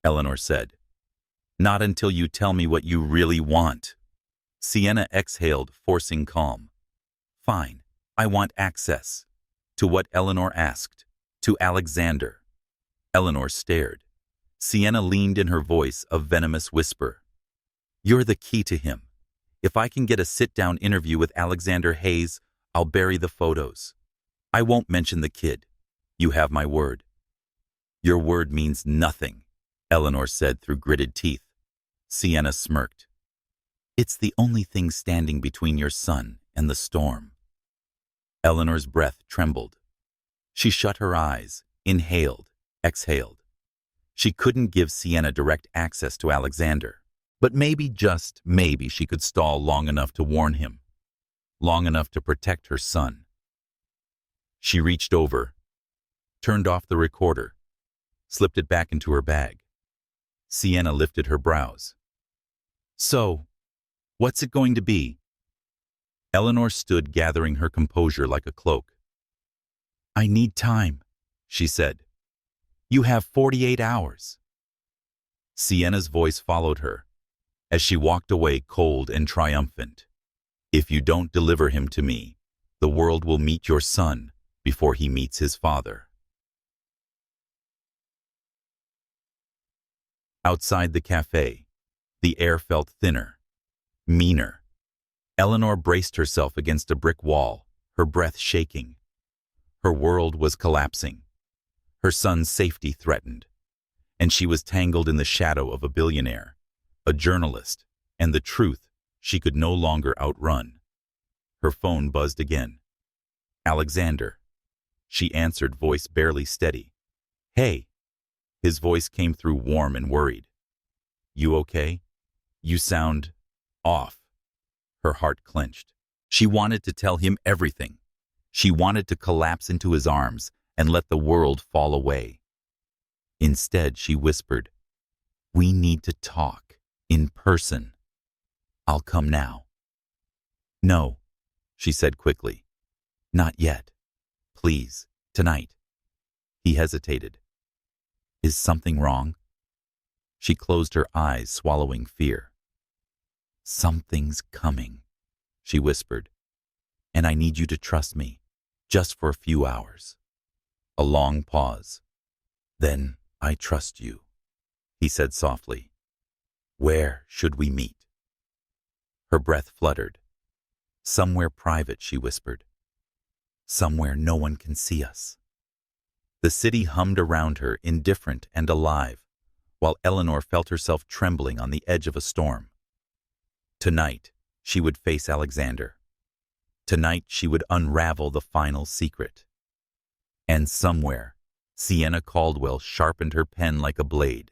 Eleanor said. Not until you tell me what you really want. Sienna exhaled, forcing calm. Fine, I want access. To what Eleanor asked. To Alexander. Eleanor stared. Sienna leaned in her voice, a venomous whisper. You're the key to him. If I can get a sit-down interview with Alexander Hayes, I'll bury the photos. I won't mention the kid. You have my word. Your word means nothing, Eleanor said through gritted teeth. Sienna smirked. It's the only thing standing between your son and the storm. Eleanor's breath trembled. She shut her eyes, inhaled, exhaled. She couldn't give Sienna direct access to Alexander, but maybe, just maybe, she could stall long enough to warn him, long enough to protect her son. She reached over, turned off the recorder, slipped it back into her bag. Sienna lifted her brows. So, what's it going to be? Eleanor stood, gathering her composure like a cloak. I need time, she said. You have 48 hours. Sienna's voice followed her, as she walked away cold and triumphant. If you don't deliver him to me, the world will meet your son before he meets his father. Outside the cafe, the air felt thinner, meaner. Eleanor braced herself against a brick wall, her breath shaking. Her world was collapsing. Her son's safety threatened, and she was tangled in the shadow of a billionaire, a journalist, and the truth she could no longer outrun. Her phone buzzed again. Alexander. She answered, voice barely steady. Hey. His voice came through warm and worried. You okay? You sound off. Her heart clenched. She wanted to tell him everything. She wanted to collapse into his arms and let the world fall away. Instead, she whispered, We need to talk. In person. I'll come now. No, she said quickly. Not yet. Please, tonight. He hesitated. Is something wrong? She closed her eyes, swallowing fear. Something's coming, she whispered, and I need you to trust me, just for a few hours. A long pause. Then I trust you, he said softly. Where should we meet? Her breath fluttered. Somewhere private, she whispered. Somewhere no one can see us. The city hummed around her, indifferent and alive, while Eleanor felt herself trembling on the edge of a storm. Tonight, she would face Alexander. Tonight, she would unravel the final secret. And somewhere, Sienna Caldwell sharpened her pen like a blade.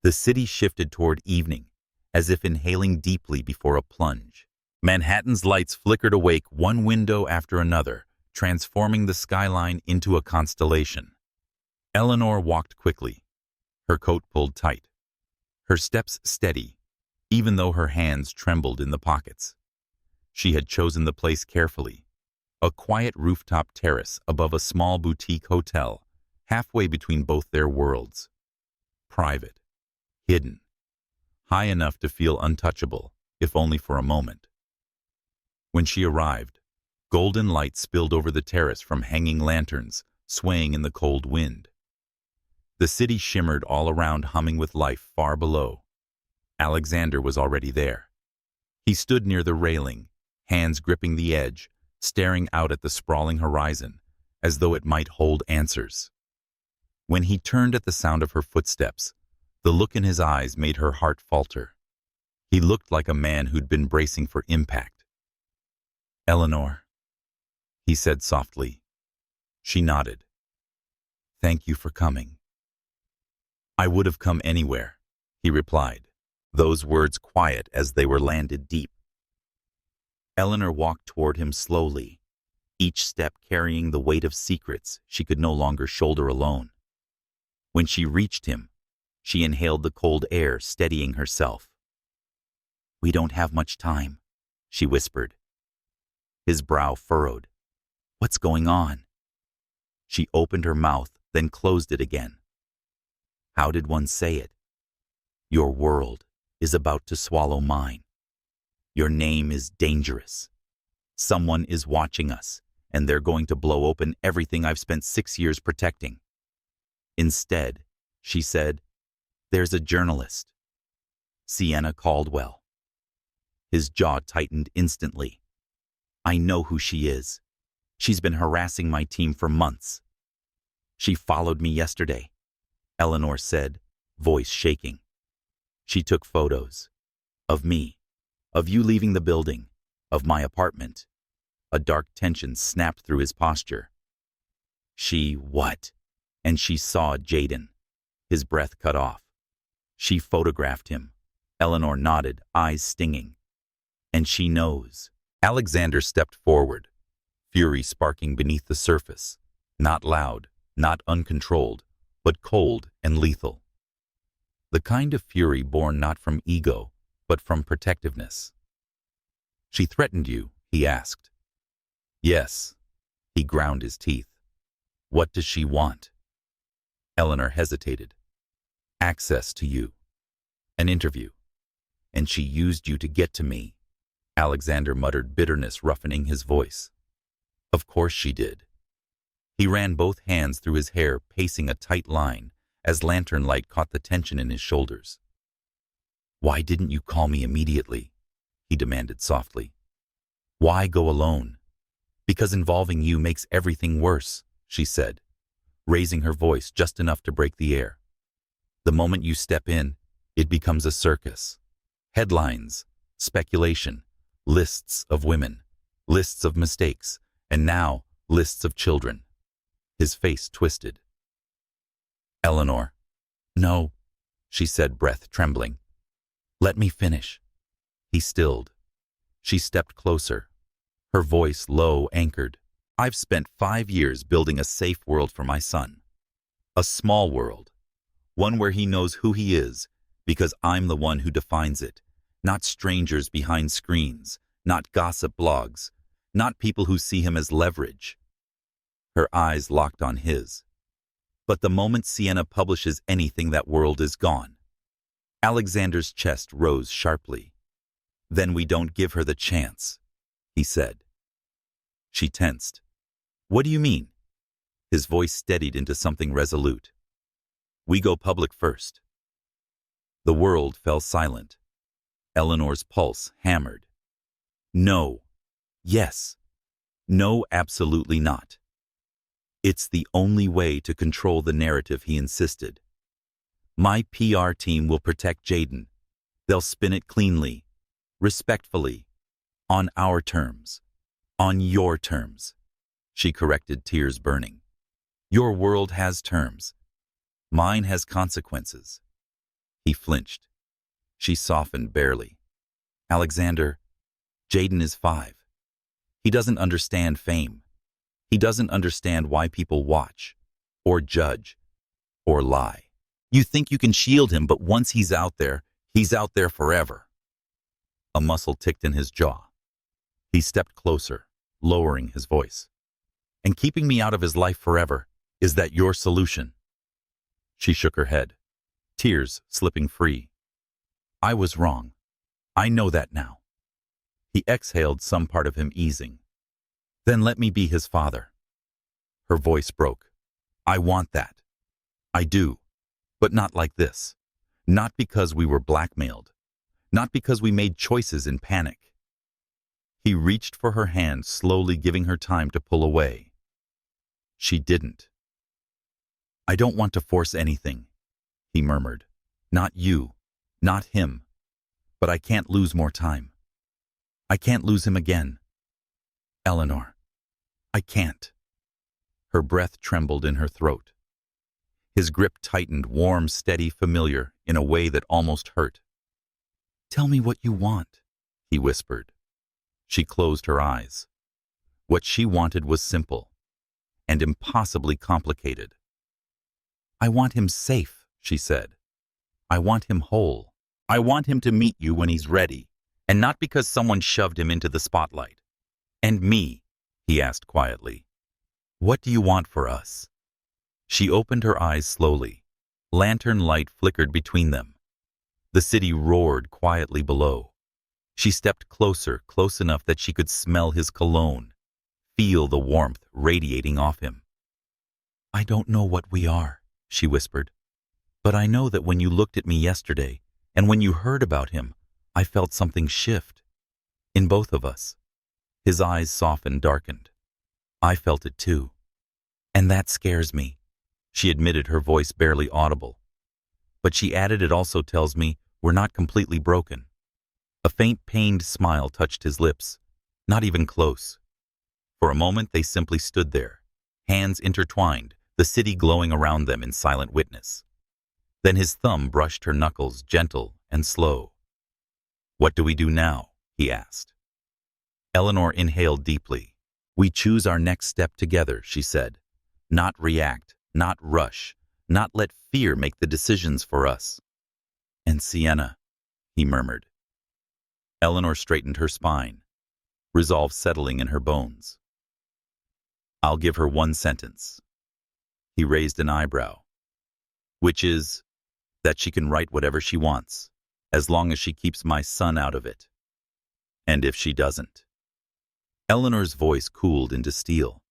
The city shifted toward evening, as if inhaling deeply before a plunge. Manhattan's lights flickered awake one window after another, transforming the skyline into a constellation. Eleanor walked quickly, her coat pulled tight, her steps steady, even though her hands trembled in the pockets. She had chosen the place carefully, a quiet rooftop terrace above a small boutique hotel, halfway between both their worlds. Private, hidden, high enough to feel untouchable, if only for a moment. When she arrived, golden light spilled over the terrace from hanging lanterns, swaying in the cold wind. The city shimmered all around, humming with life far below. Alexander was already there. He stood near the railing, hands gripping the edge, staring out at the sprawling horizon, as though it might hold answers. When he turned at the sound of her footsteps, the look in his eyes made her heart falter. He looked like a man who'd been bracing for impact. Eleanor, he said softly. She nodded. Thank you for coming. I would have come anywhere, he replied, those words quiet as they were landed deep. Eleanor walked toward him slowly, each step carrying the weight of secrets she could no longer shoulder alone. When she reached him, she inhaled the cold air, steadying herself. We don't have much time, she whispered. His brow furrowed. What's going on? She opened her mouth, then closed it again. How did one say it? Your world is about to swallow mine. Your name is dangerous. Someone is watching us, and they're going to blow open everything I've spent 6 years protecting. Instead, she said, there's a journalist. Sienna Caldwell. His jaw tightened instantly. I know who she is. She's been harassing my team for months. She followed me yesterday, Eleanor said, voice shaking. She took photos. Of me. Of you leaving the building. Of my apartment. A dark tension snapped through his posture. She what? And she saw Jaden. His breath cut off. She photographed him. Eleanor nodded, eyes stinging. And she knows. Alexander stepped forward, fury sparking beneath the surface. Not loud, not uncontrolled, but cold and lethal. The kind of fury born not from ego, but from protectiveness. She threatened you, he asked. Yes. He ground his teeth. What does she want? Eleanor hesitated. Access to you. An interview. And she used you to get to me. Alexander muttered, bitterness roughening his voice. Of course she did. He ran both hands through his hair, pacing a tight line, as lantern light caught the tension in his shoulders. Why didn't you call me immediately? He demanded softly. Why go alone? Because involving you makes everything worse, she said, raising her voice just enough to break the air. The moment you step in, it becomes a circus. Headlines, speculation, lists of women, lists of mistakes, and now lists of children. His face twisted. Eleanor. No, she said, breath trembling. Let me finish. He stilled. She stepped closer, her voice low, anchored. I've spent 5 years building a safe world for my son. A small world. One where he knows who he is, Because I'm the one who defines it, not strangers behind screens, not gossip blogs, not people who see him as leverage. Her eyes locked on his. But the moment Sienna publishes anything, that world is gone. Alexander's chest rose sharply. Then we don't give her the chance, he said. She tensed. What do you mean? His voice steadied into something resolute. We go public first. The world fell silent. Eleanor's pulse hammered. No. Yes. No, absolutely not. It's the only way to control the narrative, he insisted. My PR team will protect Jaden. They'll spin it cleanly, respectfully, on our terms. On your terms, she corrected, tears burning. Your world has terms. Mine has consequences. He flinched. She softened barely. Alexander, Jaden is 5. He doesn't understand fame. He doesn't understand why people watch, or judge, or lie. You think you can shield him, but once he's out there forever. A muscle ticked in his jaw. He stepped closer, lowering his voice. And keeping me out of his life forever, is that your solution? She shook her head, tears slipping free. I was wrong. I know that now. He exhaled, some part of him easing. Then let me be his father. Her voice broke. I want that. I do. But not like this. Not because we were blackmailed. Not because we made choices in panic. He reached for her hand, slowly giving her time to pull away. She didn't. I don't want to force anything, he murmured. Not you, not him. But I can't lose more time. I can't lose him again. Eleanor, I can't. Her breath trembled in her throat. His grip tightened, warm, steady, familiar, in a way that almost hurt. Tell me what you want, he whispered. She closed her eyes. What she wanted was simple and impossibly complicated. I want him safe, she said. I want him whole. I want him to meet you when he's ready, and not because someone shoved him into the spotlight. And me, he asked quietly. What do you want for us? She opened her eyes slowly. Lantern light flickered between them. The city roared quietly below. She stepped closer, close enough that she could smell his cologne, feel the warmth radiating off him. I don't know what we are, she whispered, but I know that when you looked at me yesterday, and when you heard about him, I felt something shift. In both of us. His eyes softened, darkened. I felt it too. And that scares me, she admitted, her voice barely audible. But she added, it also tells me we're not completely broken. A faint, pained smile touched his lips, not even close. For a moment they simply stood there, hands intertwined, the city glowing around them in silent witness. Then his thumb brushed her knuckles, gentle and slow. What do we do now? He asked. Eleanor inhaled deeply. We choose our next step together, she said. Not react, not rush, not let fear make the decisions for us. And Sienna, he murmured. Eleanor straightened her spine, resolve settling in her bones. I'll give her one sentence. He raised an eyebrow. Which is that she can write whatever she wants, as long as she keeps my son out of it. And if she doesn't? Eleanor's voice cooled into steel.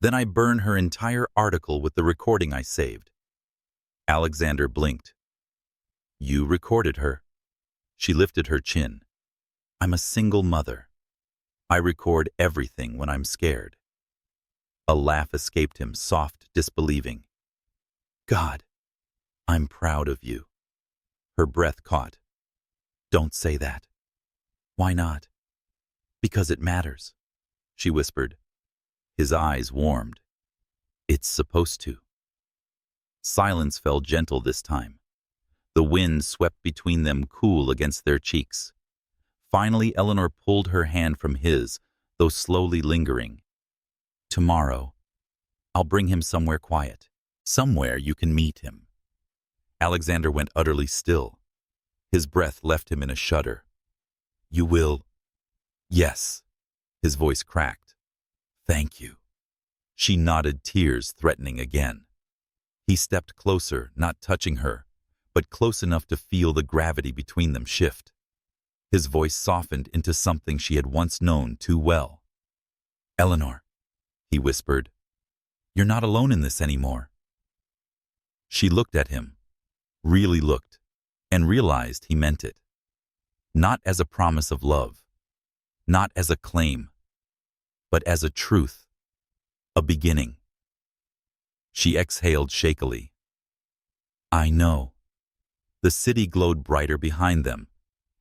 Then I burn her entire article with the recording I saved. Alexander blinked. You recorded her? She lifted her chin. I'm a single mother. I record everything when I'm scared. A laugh escaped him, soft, disbelieving. God, I'm proud of you. Her breath caught. Don't say that. Why not? Because it matters, she whispered. His eyes warmed. It's supposed to. Silence fell gentle this time. The wind swept between them, cool against their cheeks. Finally, Eleanor pulled her hand from his, though slowly lingering. Tomorrow, I'll bring him somewhere quiet, somewhere you can meet him. Alexander went utterly still, His breath left him in a shudder. You will? Yes. His voice cracked. Thank you. She nodded, tears threatening again. He stepped closer, not touching her, but close enough to feel the gravity between them shift. His voice softened into something she had once known too well. Eleanor, he whispered, you're not alone in this anymore. She looked at him, really looked, and realized he meant it. Not as a promise of love, not as a claim, but as a truth, a beginning. She exhaled shakily. I know. The city glowed brighter behind them,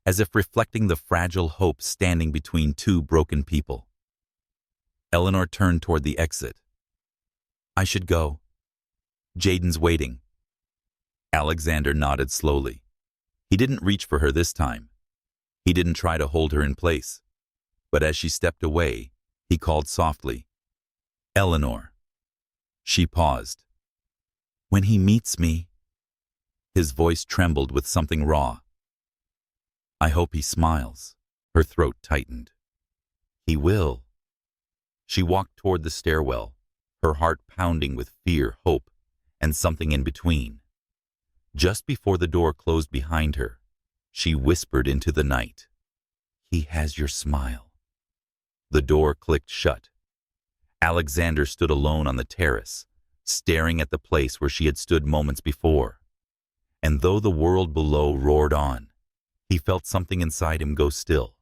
as if reflecting the fragile hope standing between two broken people. Eleanor turned toward the exit. I should go. Jaden's waiting. Alexander nodded slowly. He didn't reach for her this time. He didn't try to hold her in place. But as she stepped away, he called softly, Eleanor. She paused. When he meets me. His voice trembled with something raw. I hope he smiles. Her throat tightened. He will. She walked toward the stairwell, her heart pounding with fear, hope, and something in between. Just before the door closed behind her, she whispered into the night, He has your smile. The door clicked shut. Alexander stood alone on the terrace, staring at the place where she had stood moments before. And though the world below roared on, he felt something inside him go still,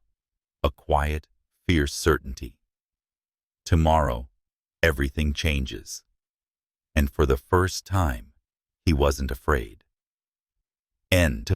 a quiet, fierce certainty. Tomorrow, everything changes. And for the first time, he wasn't afraid. End.